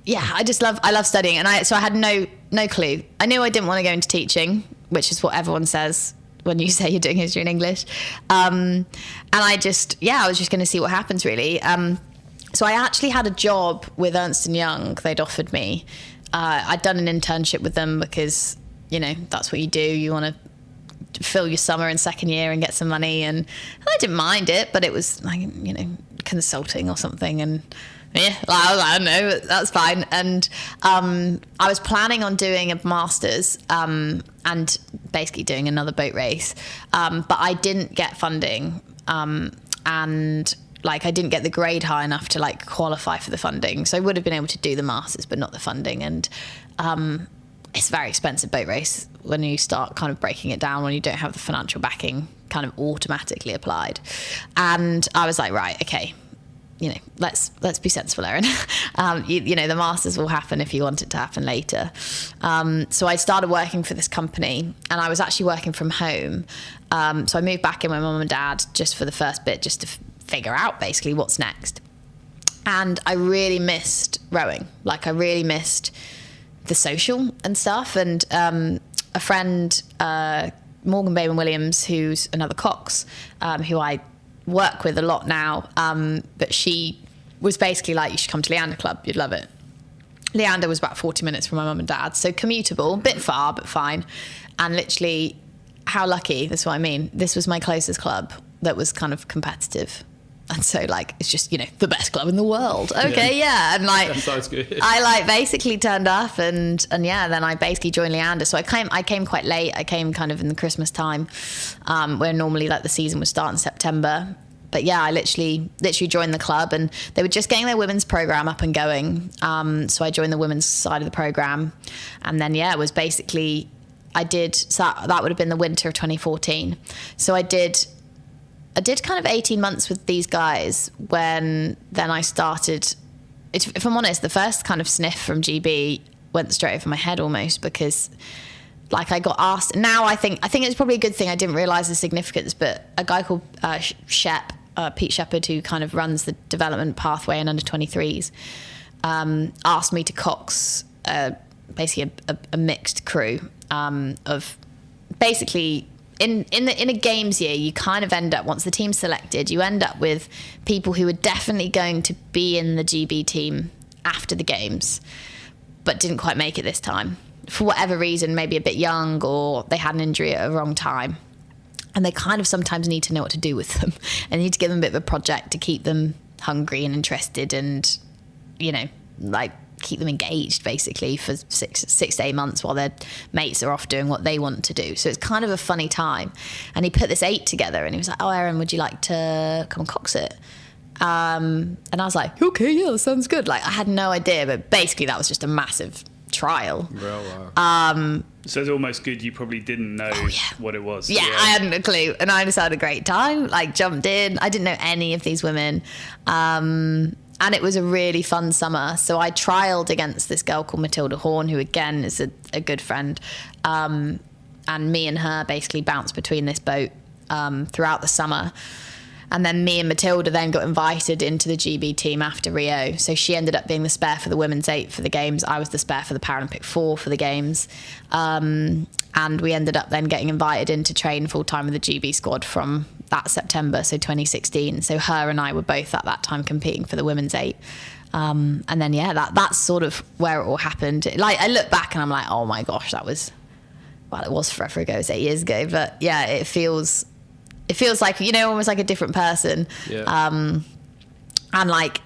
Yeah, I love studying. And so I had no clue. I knew I didn't want to go into teaching, which is what everyone says when you say you're doing history in English. And I was just going to see what happens, really. So I actually had a job with Ernst & Young. They'd offered me. I'd done an internship with them because, you know, that's what you do. You want to fill your summer in second year and get some money. And I didn't mind it, but it was like, you know, consulting or something. And yeah, I don't know, that's fine. And I was planning on doing a master's and basically doing another boat race. But I didn't get funding and like I didn't get the grade high enough to like qualify for the funding. So I would have been able to do the masters, but not the funding. And it's a very expensive boat race when you start kind of breaking it down, when you don't have the financial backing kind of automatically applied. And I was like, right, okay, you know, let's be sensible, Erin. You know, the masters will happen if you want it to happen later. So I started working for this company, and I was actually working from home. So I moved back in with mum and dad just for the first bit, just to figure out basically what's next. And I really missed rowing. Like I really missed the social and stuff. And a friend, Morgan Bayman Williams, who's another Cox, who I work with a lot now, but she was basically like, you should come to Leander Club, you'd love it. Leander was about 40 minutes from my mum and dad, so commutable, a bit far, but fine. And literally, how lucky, that's what I mean. This was my closest club that was kind of competitive. And so like, it's just, you know, the best club in the world. Okay, yeah. And like, that sounds good. I like basically turned up and yeah, then I basically joined Leander. So I came quite late. I came kind of in the Christmas time, where normally like the season would start in September. But yeah, I literally joined the club, and they were just getting their women's program up and going. So I joined the women's side of the program, and then yeah, it was basically so that would have been the winter of 2014. So I did kind of 18 months with these guys, when then I started, if I'm honest, the first kind of sniff from GB went straight over my head almost, because like I got asked. Now I think it's probably a good thing I didn't realise the significance, but a guy called Pete Shepherd, who kind of runs the development pathway in under 23s, asked me to Cox basically a mixed crew of basically in a games year, you kind of end up, once the team's selected, you end up with people who are definitely going to be in the GB team after the games, but didn't quite make it this time for whatever reason, maybe a bit young, or they had an injury at a wrong time. And they kind of sometimes need to know what to do with them, and need to give them a bit of a project to keep them hungry and interested, and, you know, like keep them engaged basically for 6 to 8 months while their mates are off doing what they want to do. So it's kind of a funny time. And he put this 8 together, and he was like, oh, Erin, would you like to come and Cox it? And I was like, okay, yeah, that sounds good. Like I had no idea, but basically that was just a massive trial. Oh, wow. So it's almost good you probably didn't know what it was. Yeah, I hadn't a clue. And I just had a great time, like jumped in. I didn't know any of these women. And it was a really fun summer. So I trialled against this girl called Matilda Horn, who again is a good friend. And me and her basically bounced between this boat throughout the summer. And then me and Matilda then got invited into the GB team after Rio. So she ended up being the spare for the women's 8 for the games. I was the spare for the Paralympic 4 for the games. And we ended up then getting invited in to train full-time with the GB squad from that September, so 2016. So her and I were both at that time competing for the women's 8. And then, yeah, that's sort of where it all happened. Like, I look back and I'm like, oh my gosh, it was forever ago, it was 8 years ago. But yeah, it feels like, you know, almost like a different person. Yeah. And like,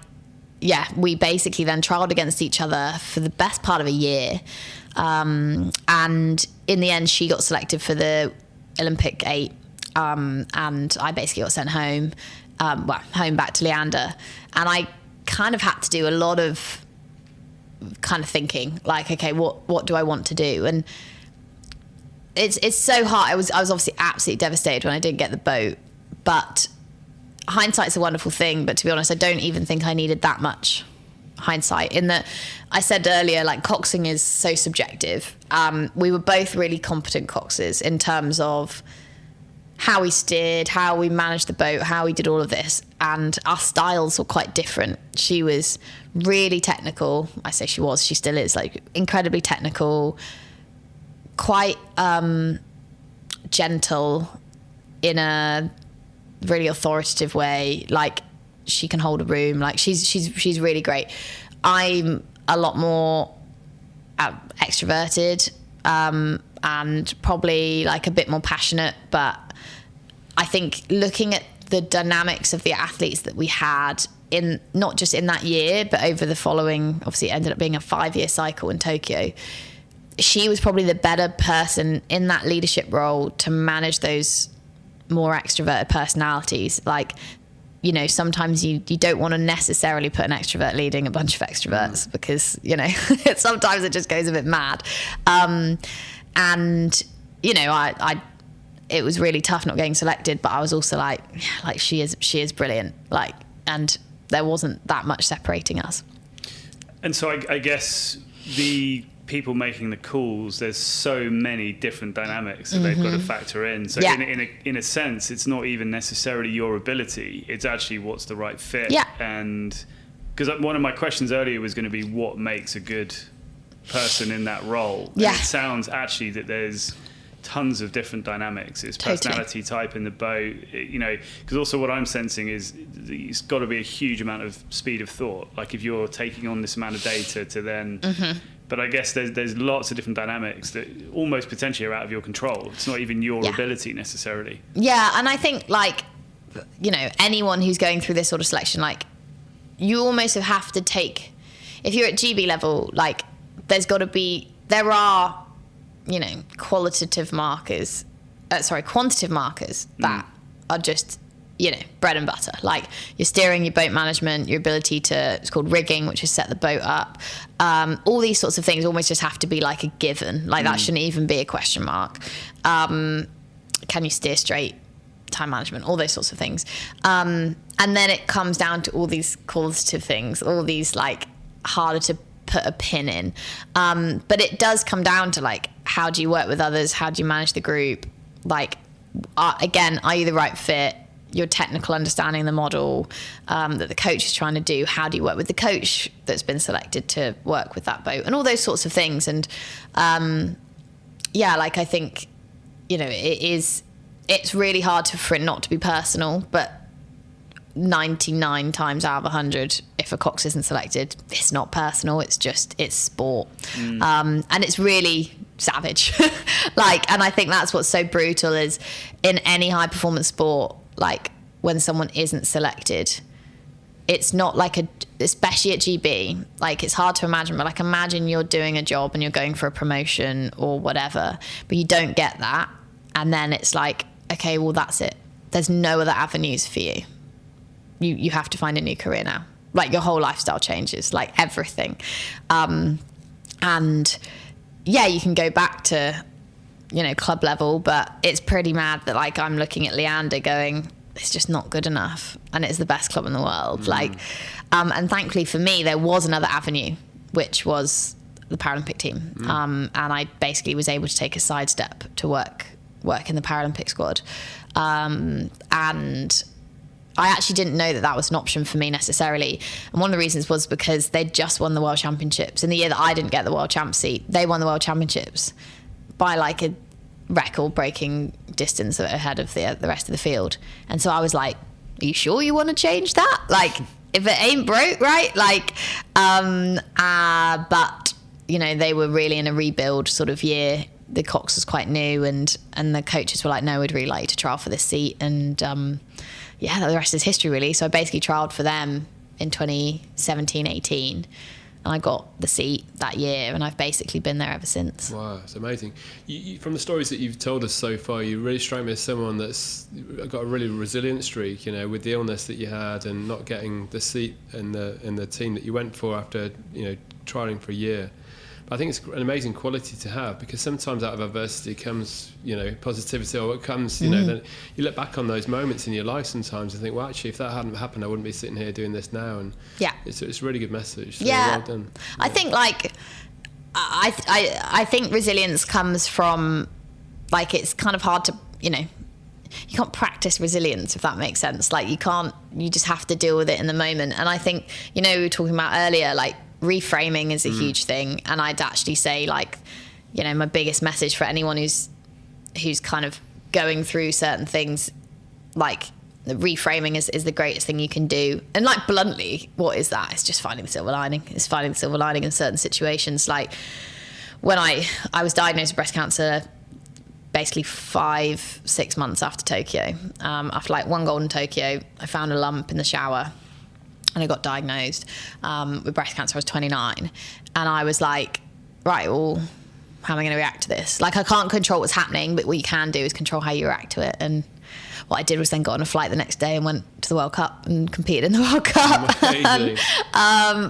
yeah, we basically then trialled against each other for the best part of a year. And in the end, she got selected for the Olympic 8. And I basically got sent home, home back to Leander. And I kind of had to do a lot of kind of thinking, like, okay, what do I want to do? And it's so hard. I was obviously absolutely devastated when I didn't get the boat, but hindsight's a wonderful thing. But to be honest, I don't even think I needed that much hindsight, in that I said earlier, like, coxing is so subjective. We were both really competent coxers in terms of how we steered, how we managed the boat, how we did all of this, and our styles were quite different. She was really technical. I say she still is, like, incredibly technical, quite gentle in a really authoritative way. Like, she can hold a room. Like, she's really great. I'm a lot more extroverted and probably like a bit more passionate, but I think looking at the dynamics of the athletes that we had in, not just in that year, but over the following, obviously it ended up being a 5-year cycle in Tokyo, she was probably the better person in that leadership role to manage those more extroverted personalities. Like, you know, sometimes you don't want to necessarily put an extrovert leading a bunch of extroverts because, you know, sometimes it just goes a bit mad. And, you know, I it was really tough not getting selected, but I was also like she is brilliant. Like, and there wasn't that much separating us. And so I guess the people making the calls, there's so many different dynamics that they've got to factor in. So in a sense, it's not even necessarily your ability. It's actually what's the right fit. Yeah. And because one of my questions earlier was going to be what makes a good person in that role. And it sounds actually that there's tons of different dynamics. It's personality type in the boat, you know, because also what I'm sensing is it's got to be a huge amount of speed of thought. Like if you're taking on this amount of data to then... But I guess there's lots of different dynamics that almost potentially are out of your control. It's not even your ability necessarily. Yeah, and I think, like, you know, anyone who's going through this sort of selection, like, you almost have to take... If you're at GB level, like, there are, you know, quantitative markers that are just, you know, bread and butter. Like your steering, your boat management, your ability to, it's called rigging, which is set the boat up. All these sorts of things almost just have to be like a given. Like that shouldn't even be a question mark. Can you steer straight? Time management, all those sorts of things. And then it comes down to all these qualitative things, all these like harder to put a pin in. But it does come down to like, how do you work with others? How do you manage the group? Like, again, are you the right fit? Your technical understanding of the model that the coach is trying to do. How do you work with the coach that's been selected to work with that boat? And all those sorts of things. And like I think, you know, it's really hard for it not to be personal, but 99 times out of 100, if a Cox isn't selected, it's not personal, it's sport. And it's really savage. Like, and I think that's what's so brutal is in any high performance sport, like when someone isn't selected, it's not like especially at GB, like it's hard to imagine, but like imagine you're doing a job and you're going for a promotion or whatever, but you don't get that. And then it's like, okay, well, that's it. There's no other avenues for you. You have to find a new career now. Like your whole lifestyle changes, like everything. And yeah, you can go back to, you know, club level, but it's pretty mad that like I'm looking at Leander going, it's just not good enough. And it's the best club in the world. Like, and thankfully for me, there was another avenue, which was the Paralympic team. And I basically was able to take a sidestep to work in the Paralympic squad. And I actually didn't know that was an option for me necessarily. And one of the reasons was because they'd just won the World Championships. In the year that I didn't get the World Champ seat, they won the World Championships by like a record-breaking distance ahead of the rest of the field. And so I was like, are you sure you want to change that? Like, if it ain't broke, right? Like, but, you know, they were really in a rebuild sort of year. The Cox was quite new and the coaches were like, no, we'd really like you to trial for this seat. And the rest is history, really. So I basically trialed for them in 2017-18, and I got the seat that year, and I've basically been there ever since. Wow, it's amazing. You, from the stories that you've told us so far, you really strike me as someone that's got a really resilient streak, you know, with the illness that you had and not getting the seat in the team that you went for after, you know, trialing for a year. I think it's an amazing quality to have, because sometimes out of adversity comes, you know, positivity, or it comes, you know, then you look back on those moments in your life sometimes and think, well, actually, if that hadn't happened, I wouldn't be sitting here doing this now. And it's a really good message. So well done. I think like, I think resilience comes from, like, it's kind of hard to, you know, you can't practice resilience, if that makes sense. Like you just have to deal with it in the moment. And I think, you know, we were talking about earlier, like, reframing is a huge thing, and I'd actually say, like, you know, my biggest message for anyone who's kind of going through certain things, like, the reframing is the greatest thing you can do. And like, bluntly, what is that? It's just finding the silver lining. It's finding the silver lining in certain situations. Like when I was diagnosed with breast cancer basically 5-6 months after Tokyo, after like one gold in Tokyo, I found a lump in the shower. And I got diagnosed with breast cancer. I was 29. And I was like, right, well, how am I going to react to this? Like, I can't control what's happening, but what you can do is control how you react to it. And what I did was then got on a flight the next day and went to the World Cup and competed in the World Cup.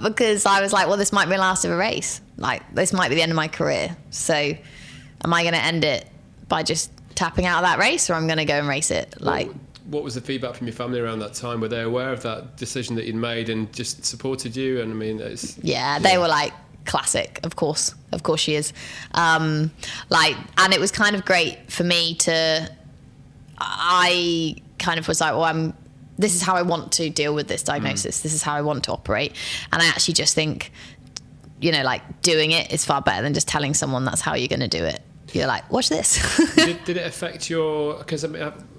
Because I was like, well, this might be the last of a race. Like, this might be the end of my career. So am I going to end it by just tapping out of that race, or I'm going to go and race it? Like, what was the feedback from your family around that time? Were they aware of that decision that you'd made and just supported you? And I mean, they were like, classic, of course she is. And it was kind of great for me I kind of was like, well, this is how I want to deal with this diagnosis. This is how I want to operate. And I actually just think, like, doing it is far better than just telling someone that's how you're going to do it. You're like, watch this. did it affect because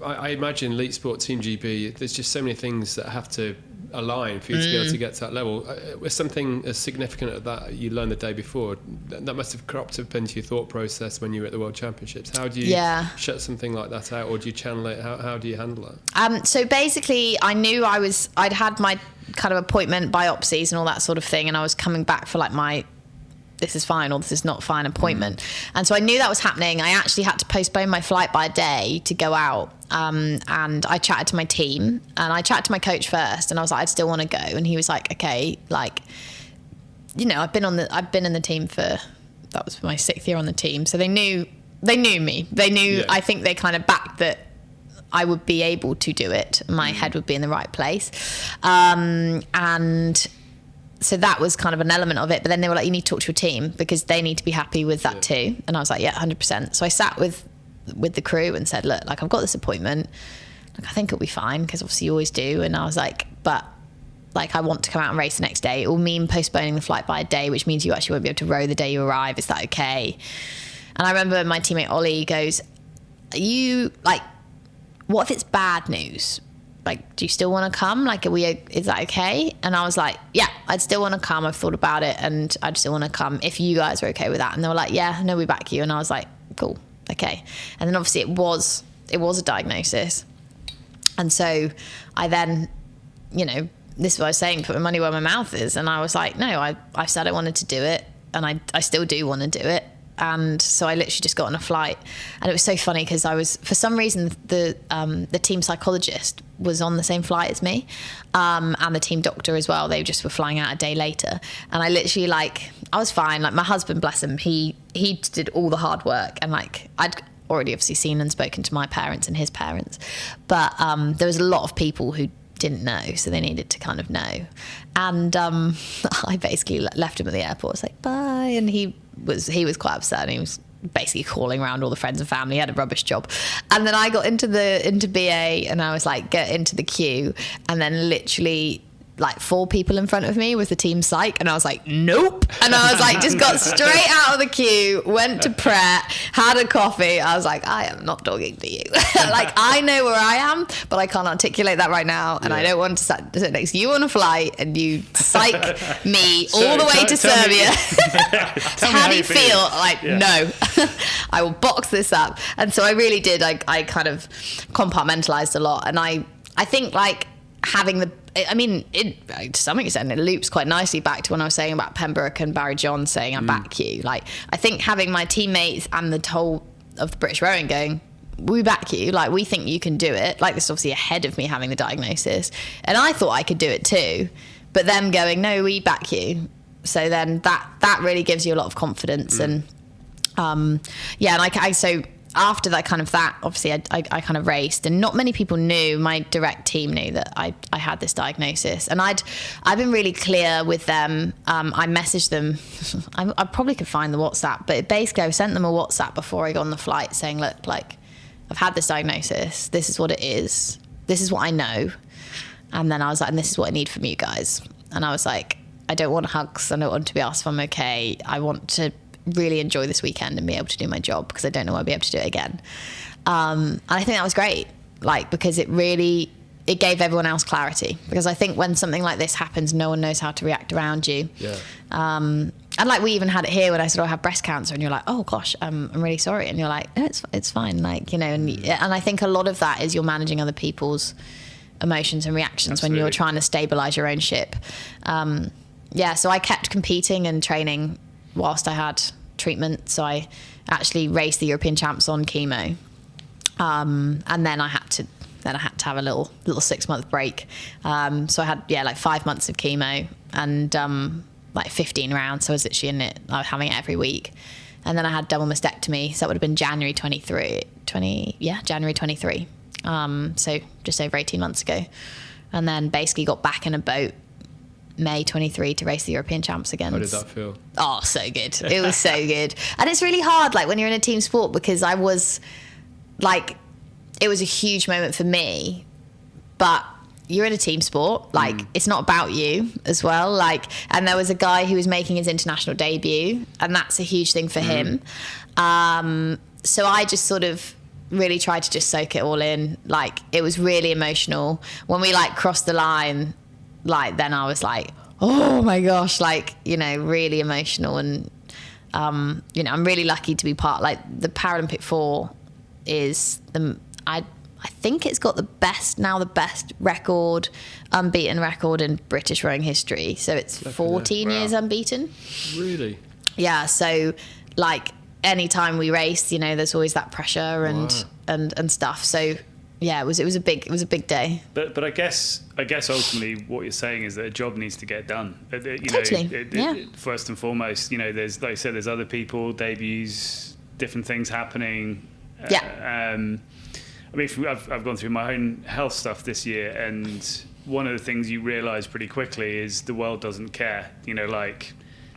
I imagine Elite Sport Team GB, there's just so many things that have to align for you to be able to get to that level. Was something as significant as that you learned the day before, that must have cropped up into your thought process when you were at the World Championships? How do you shut something like that out, or do you channel it? How do you handle it? So basically, I knew I'd had my kind of appointment biopsies and all that sort of thing, and I was coming back for like my this is fine or this is not fine appointment. And so I knew that was happening. I actually had to postpone my flight by a day to go out. And I chatted to my team, and I chatted to my coach first, and I was like, I'd still want to go. And he was like, okay, like, I've been in the team that was my 6th year on the team. So they knew me. They knew, I think they kind of backed that I would be able to do it. My head would be in the right place. And so that was kind of an element of it. But then they were like, you need to talk to your team because they need to be happy with that too. And I was like, yeah, 100%. So I sat with the crew and said, look, like, I've got this appointment. Like, I think it'll be fine because obviously you always do. And I was like, but like, I want to come out and race the next day. It will mean postponing the flight by a day, which means you actually won't be able to row the day you arrive. Is that okay? And I remember my teammate Ollie goes, what if it's bad news? Like, do you still want to come? Like, is that okay? And I was like, yeah, I'd still want to come. I've thought about it and I'd still want to come if you guys are okay with that. And they were like, yeah, no, we back you. And I was like, cool, okay. And then obviously it was a diagnosis. And so I then, this is what I was saying, put my money where my mouth is. And I was like, no, I said I wanted to do it, and I still do want to do it. And so I literally just got on a flight, and it was so funny because I was, for some reason, the team psychologist was on the same flight as me, and the team doctor as well. They just were flying out a day later, and I literally, I was fine. Like, my husband, bless him, he did all the hard work, and I'd already obviously seen and spoken to my parents and his parents, but there was a lot of people who didn't know, so they needed to kind of know. And I basically left him at the airport. I was like, bye, and he was quite upset, and he was basically calling around all the friends and family. He had a rubbish job. And then I got into BA, and I was like, get into the queue, and then literally 4 people in front of me was the team psych, and I was like, nope. And I was like, just got straight out of the queue, went to Pret, had a coffee. I was like, I am not talking to you. I know where I am, but I can't articulate that right now, and I don't want to sit next to you on a flight and you psych me all the way to Serbia. So how do you feel? No. I will box this up. And so I really did. I kind of compartmentalized a lot, and I think having to some extent, it loops quite nicely back to when I was saying about Pembroke and Barry John saying, I back you. I think having my teammates and the whole of the British rowing going, we back you, we think you can do it. This is obviously ahead of me having the diagnosis. And I thought I could do it too. But them going, no, we back you. So then that really gives you a lot of confidence. And so after that, obviously I kind of raced, and not many people knew. My direct team knew that I had this diagnosis, and I've been really clear with them. I messaged them. I probably could find the WhatsApp, but basically I sent them a WhatsApp before I got on the flight saying, look, I've had this diagnosis. This is what it is. This is what I know. And then I was like, and this is what I need from you guys. And I was like, I don't want hugs. I don't want to be asked if I'm okay. I want to really enjoy this weekend and be able to do my job because I don't know I'll be able to do it again. And I think that was great, because it gave everyone else clarity, because I think when something like this happens, no one knows how to react around you. And we even had it here when I said I have breast cancer, and you're like, oh gosh, I'm really sorry, and you're like, no, it's fine, and I think a lot of that is you're managing other people's emotions and reactions. Absolutely. When you're trying to stabilize your own ship. So I kept competing and training whilst I had treatment. So I actually raced the European champs on chemo. And then I had to have a little 6-month break. So I had, like 5 months of chemo and like 15 rounds. So I was literally in it. I was having it every week. And then I had double mastectomy. So that would have been January 23. So just over 18 months ago. And then basically got back in a boat May 23 to race the European champs again. How did that feel? Oh, so good. It was so good. And it's really hard, like when you're in a team sport, because I was like, it was a huge moment for me, but you're in a team sport, like it's not about you as well. Like, and there was a guy who was making his international debut, and that's a huge thing for him. So I just sort of really tried to just soak it all in. Like, it was really emotional when we like crossed the line. Like, then I was like, oh my gosh, like, really emotional. And I'm really lucky to be part, like the Paralympic 4 is I think it's got the best record, unbeaten record in British rowing history. So it's 14 years unbeaten. Really? Yeah. So like anytime we race, there's always that pressure and stuff. So yeah, it was a big day. But I guess ultimately what you're saying is that a job needs to get done. Totally. First and foremost, there's, like I said, there's other people, debuts, different things happening. Yeah. I mean, I've gone through my own health stuff this year, and one of the things you realise pretty quickly is the world doesn't care.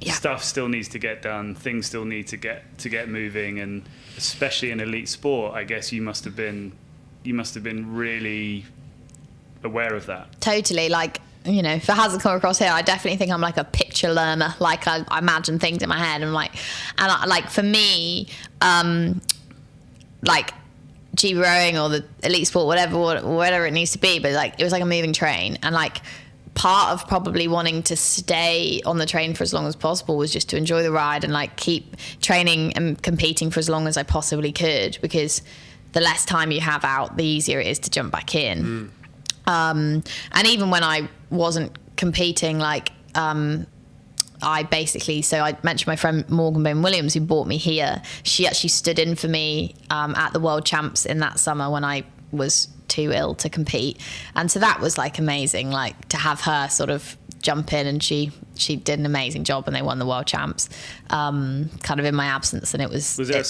Stuff still needs to get done, things still need to get moving, and especially in elite sport, I guess you must have been really aware of that. Totally. Like, if it hasn't come across here, I definitely think I'm like a picture learner. Like I imagine things in my head, and like for me, like GB rowing or the elite sport, whatever it needs to be, but like it was like a moving train. And like part of probably wanting to stay on the train for as long as possible was just to enjoy the ride and like keep training and competing for as long as I possibly could, because the less time you have out, the easier it is to jump back in. And even when I wasn't competing, like I mentioned my friend Morgan Bone Williams, who brought me here. She actually stood in for me at the World Champs in that summer when I was too ill to compete. And so that was like amazing, like to have her sort of jump in, and she did an amazing job, and they won the World Champs kind of in my absence. And it was... Was there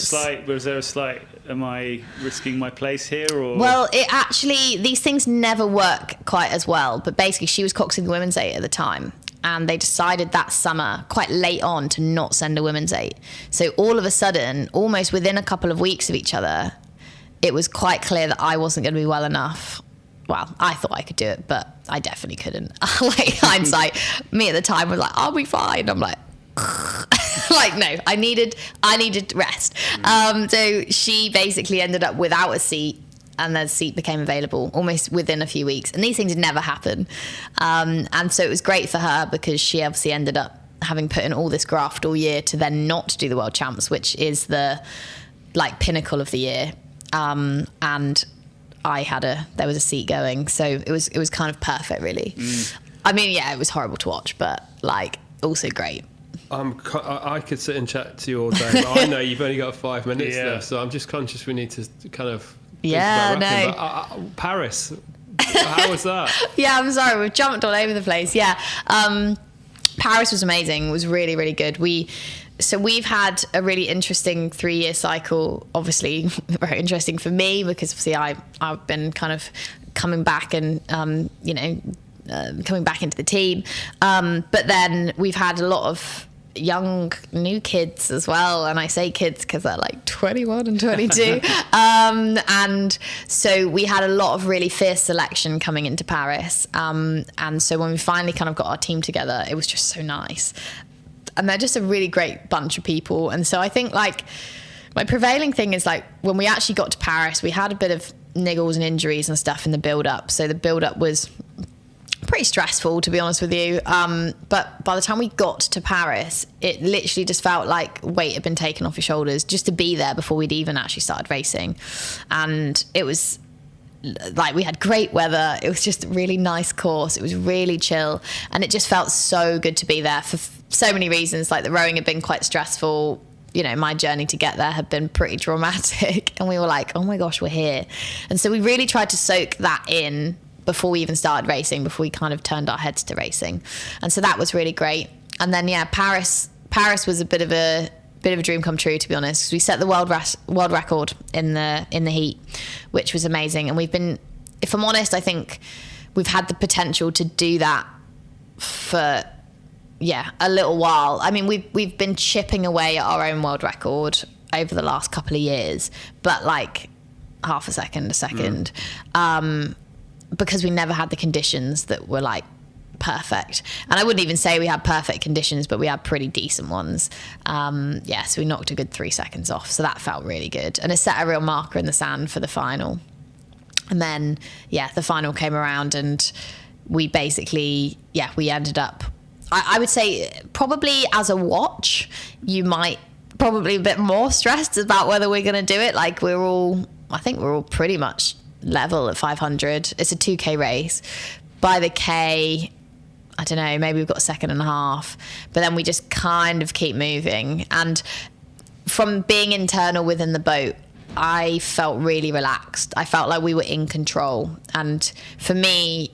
a slight, am I risking my place here? Or? Well, these things never work quite as well. But basically, she was coxing the women's 8 at the time. And they decided that summer, quite late on, to not send a women's 8. So all of a sudden, almost within a couple of weeks of each other, it was quite clear that I wasn't going to be well enough. Well, I thought I could do it, but I definitely couldn't. Like, hindsight, me at the time was like, I'll be fine. I'm like, like, no, I needed rest. So she basically ended up without a seat, and the seat became available almost within a few weeks. And these things never happen. And so it was great for her, because she obviously ended up having put in all this graft all year to then not do the World Champs, which is the like pinnacle of the year. And there was a seat going. So it was kind of perfect, really. I mean, yeah, it was horrible to watch, but like also great. I could sit and chat to you all day, but I know you've only got 5 minutes left, so I'm just conscious we need to kind of... Paris, how was that? Yeah, I'm sorry, we've jumped all over the place. Yeah, Paris was amazing. It was really, really good. We've had a really interesting 3-year cycle. Obviously, very interesting for me, because obviously I've been kind of coming back and coming back into the team. But then we've had a lot of young new kids as well, and I say kids because they're like 21 and 22. And so we had a lot of really fierce selection coming into Paris, and so when we finally kind of got our team together, it was just so nice. And they're just a really great bunch of people. And so I think like my prevailing thing is like when we actually got to Paris, we had a bit of niggles and injuries and stuff in the build-up. So the build-up was pretty stressful, to be honest with you. But by the time we got to Paris, it literally just felt like weight had been taken off your shoulders just to be there before we'd even actually started racing. And it was like we had great weather. It was just a really nice course. It was really chill. And it just felt so good to be there for so many reasons. Like the rowing had been quite stressful. my journey to get there had been pretty dramatic. And we were like, oh my gosh, we're here. And so we really tried to soak that in before we even started racing, before we kind of turned our heads to racing. And so that was really great. And then, Paris was a bit of a dream come true, to be honest, because we set the world record in the heat, which was amazing. And we've been, if I'm honest, I think we've had the potential to do that for a little while. I mean, we've been chipping away at our own world record over the last couple of years, but like half a second, because we never had the conditions that were like perfect. And I wouldn't even say we had perfect conditions, but we had pretty decent ones. So we knocked a good 3 seconds off, so that felt really good, and it set a real marker in the sand for the final. And then the final came around, and we basically we ended up, I would say, probably as a watch, you might probably a bit more stressed about whether we're going to do it. Like I think we're all pretty much level at 500. It's a 2K race. By the K, I don't know, maybe we've got a second and a half, but then we just kind of keep moving. And from being internal within the boat, I felt really relaxed. I felt like we were in control. And for me,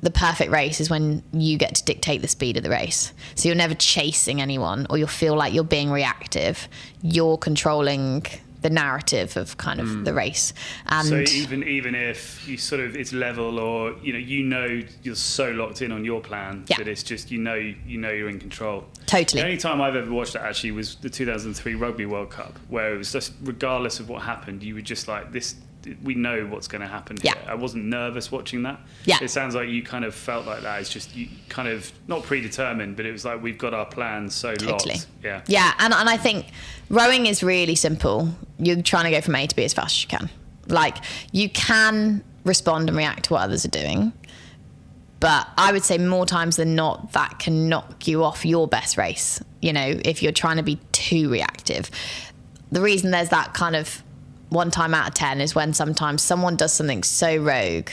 the perfect race is when you get to dictate the speed of the race. So you're never chasing anyone, or you'll feel like you're being reactive. You're controlling the narrative of kind of the race. And so even if you sort of, it's level, or you're so locked in on your plan that it's just you're in control. Totally. The only time I've ever watched that actually was the 2003 Rugby World Cup, where it was just, regardless of what happened, you were just like, this, we know what's going to happen here. I wasn't nervous watching that. It sounds like you kind of felt like that. It's just you kind of not predetermined, but it was like, we've got our plans so locked. And I think rowing is really simple. You're trying to go from A to B as fast as you can. Like, you can respond and react to what others are doing, but I would say more times than not that can knock you off your best race, if you're trying to be too reactive. The reason there's that kind of 1 time out of 10 is when sometimes someone does something so rogue.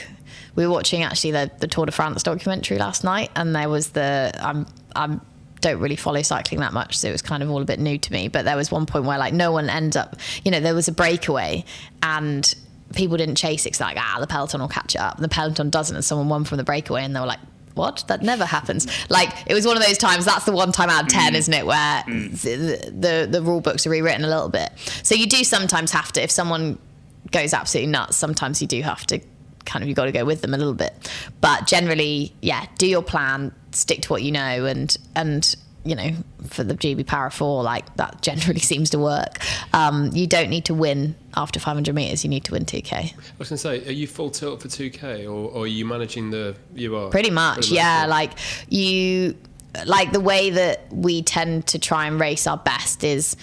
We were watching actually the Tour de France documentary last night, and there was I don't really follow cycling that much, so it was kind of all a bit new to me, but there was one point where like no one ends up, there was a breakaway and people didn't chase it. It's like, the peloton will catch it up, and the peloton doesn't, and someone won from the breakaway, and they were like, what? That never happens. Like, it was one of those times, that's the 1 time out of 10, isn't it, where the rule books are rewritten a little bit. So you do sometimes have to, if someone goes absolutely nuts, sometimes you do have to you got to go with them a little bit. But generally, do your plan, stick to what you know, and for the GB Para 4, like, that generally seems to work. You don't need to win after 500 metres, you need to win 2K. I was going to say, are you full tilt for 2K, or are you managing you are? Pretty much, like the way that we tend to try and race our best is,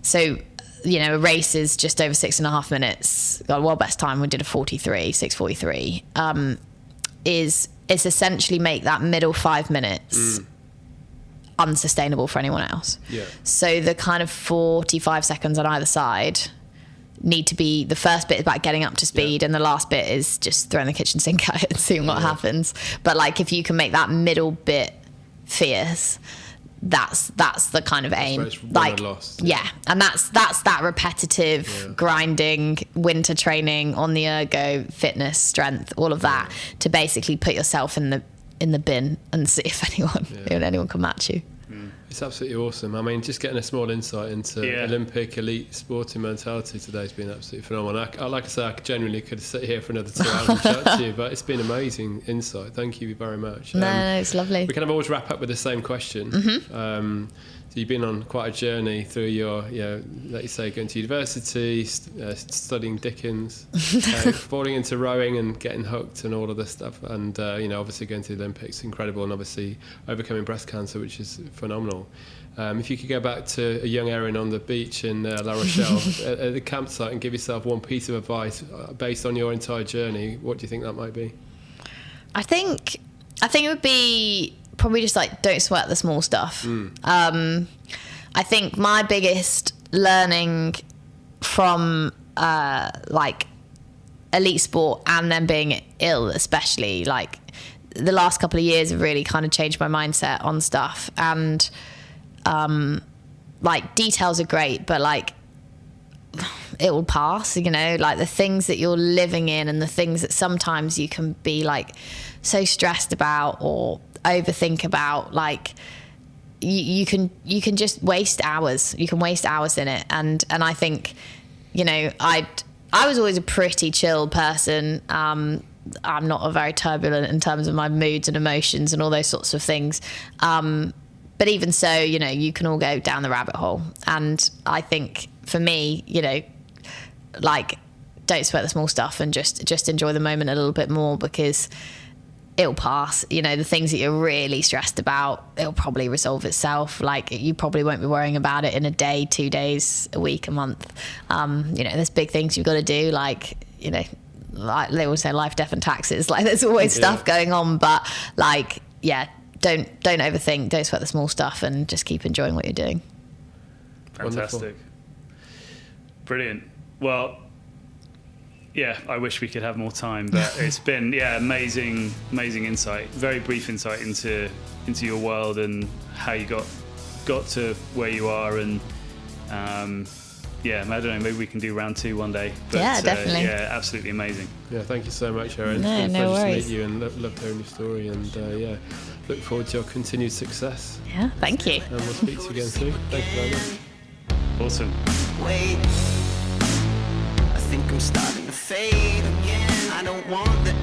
so, a race is just over 6.5 minutes. Got a world best time, we did a 6:43. Is essentially make that middle 5 minutes unsustainable for anyone else. So the kind of 45 seconds on either side need to be, the first bit is about getting up to speed, and the last bit is just throwing the kitchen sink at it and seeing what happens. But like, if you can make that middle bit fierce, that's the kind of aim. Like, and that's that repetitive grinding, winter training, on the ergo, fitness, strength, all of that, to basically put yourself in the bin and see if anyone can match you. It's absolutely awesome. I mean, just getting a small insight into Olympic elite sporting mentality today has been absolutely phenomenal. Like I say, I genuinely could sit here for another 2 hours and chat to you, but it's been amazing insight. Thank you very much. No, it's lovely. We kind of always wrap up with the same question. So you've been on quite a journey through your, like you say, going to university, studying Dickens, falling into rowing and getting hooked and all of this stuff, and obviously going to the Olympics, incredible, and obviously overcoming breast cancer, which is phenomenal. If you could go back to a young Erin on the beach in La Rochelle at the campsite and give yourself one piece of advice based on your entire journey, what do you think that might be? I think it would be probably just like, don't sweat the small stuff. I think my biggest learning from like elite sport, and then being ill especially, like the last couple of years have really kind of changed my mindset on stuff, and like details are great, but like it will pass, you know, like the things that you're living in and the things that sometimes you can be like so stressed about or overthink about, like you can just waste hours. You can waste hours in it. And I think, you know, I was always a pretty chill person. I'm not a very turbulent in terms of my moods and emotions and all those sorts of things. But even so, you know, you can all go down the rabbit hole. And I think for me, you know, like, don't sweat the small stuff and just enjoy the moment a little bit more, because it'll pass. You know, the things that you're really stressed about, it'll probably resolve itself. Like, you probably won't be worrying about it in a day, 2 days, a week, a month. You know, there's big things you've got to do, like, you know, like they always say, life, death and taxes. Like, there's always stuff going on, but like, yeah, don't overthink, don't sweat the small stuff, and just keep enjoying what you're doing. Fantastic. Wonderful. Brilliant. Well, yeah, I wish we could have more time, but it's been, amazing insight. Very brief insight into your world and how you got to where you are. And I don't know, maybe we can do round 2 one day. But, yeah, definitely. Absolutely amazing. Yeah, thank you so much, Erin. No, it's been a no pleasure worries. to meet you, and loved hearing your story. And look forward to your continued success. Yeah, thank you. And we'll speak to you again soon. Thank you very much. Awesome. Wait, I think I'm starting to fade again. I don't want the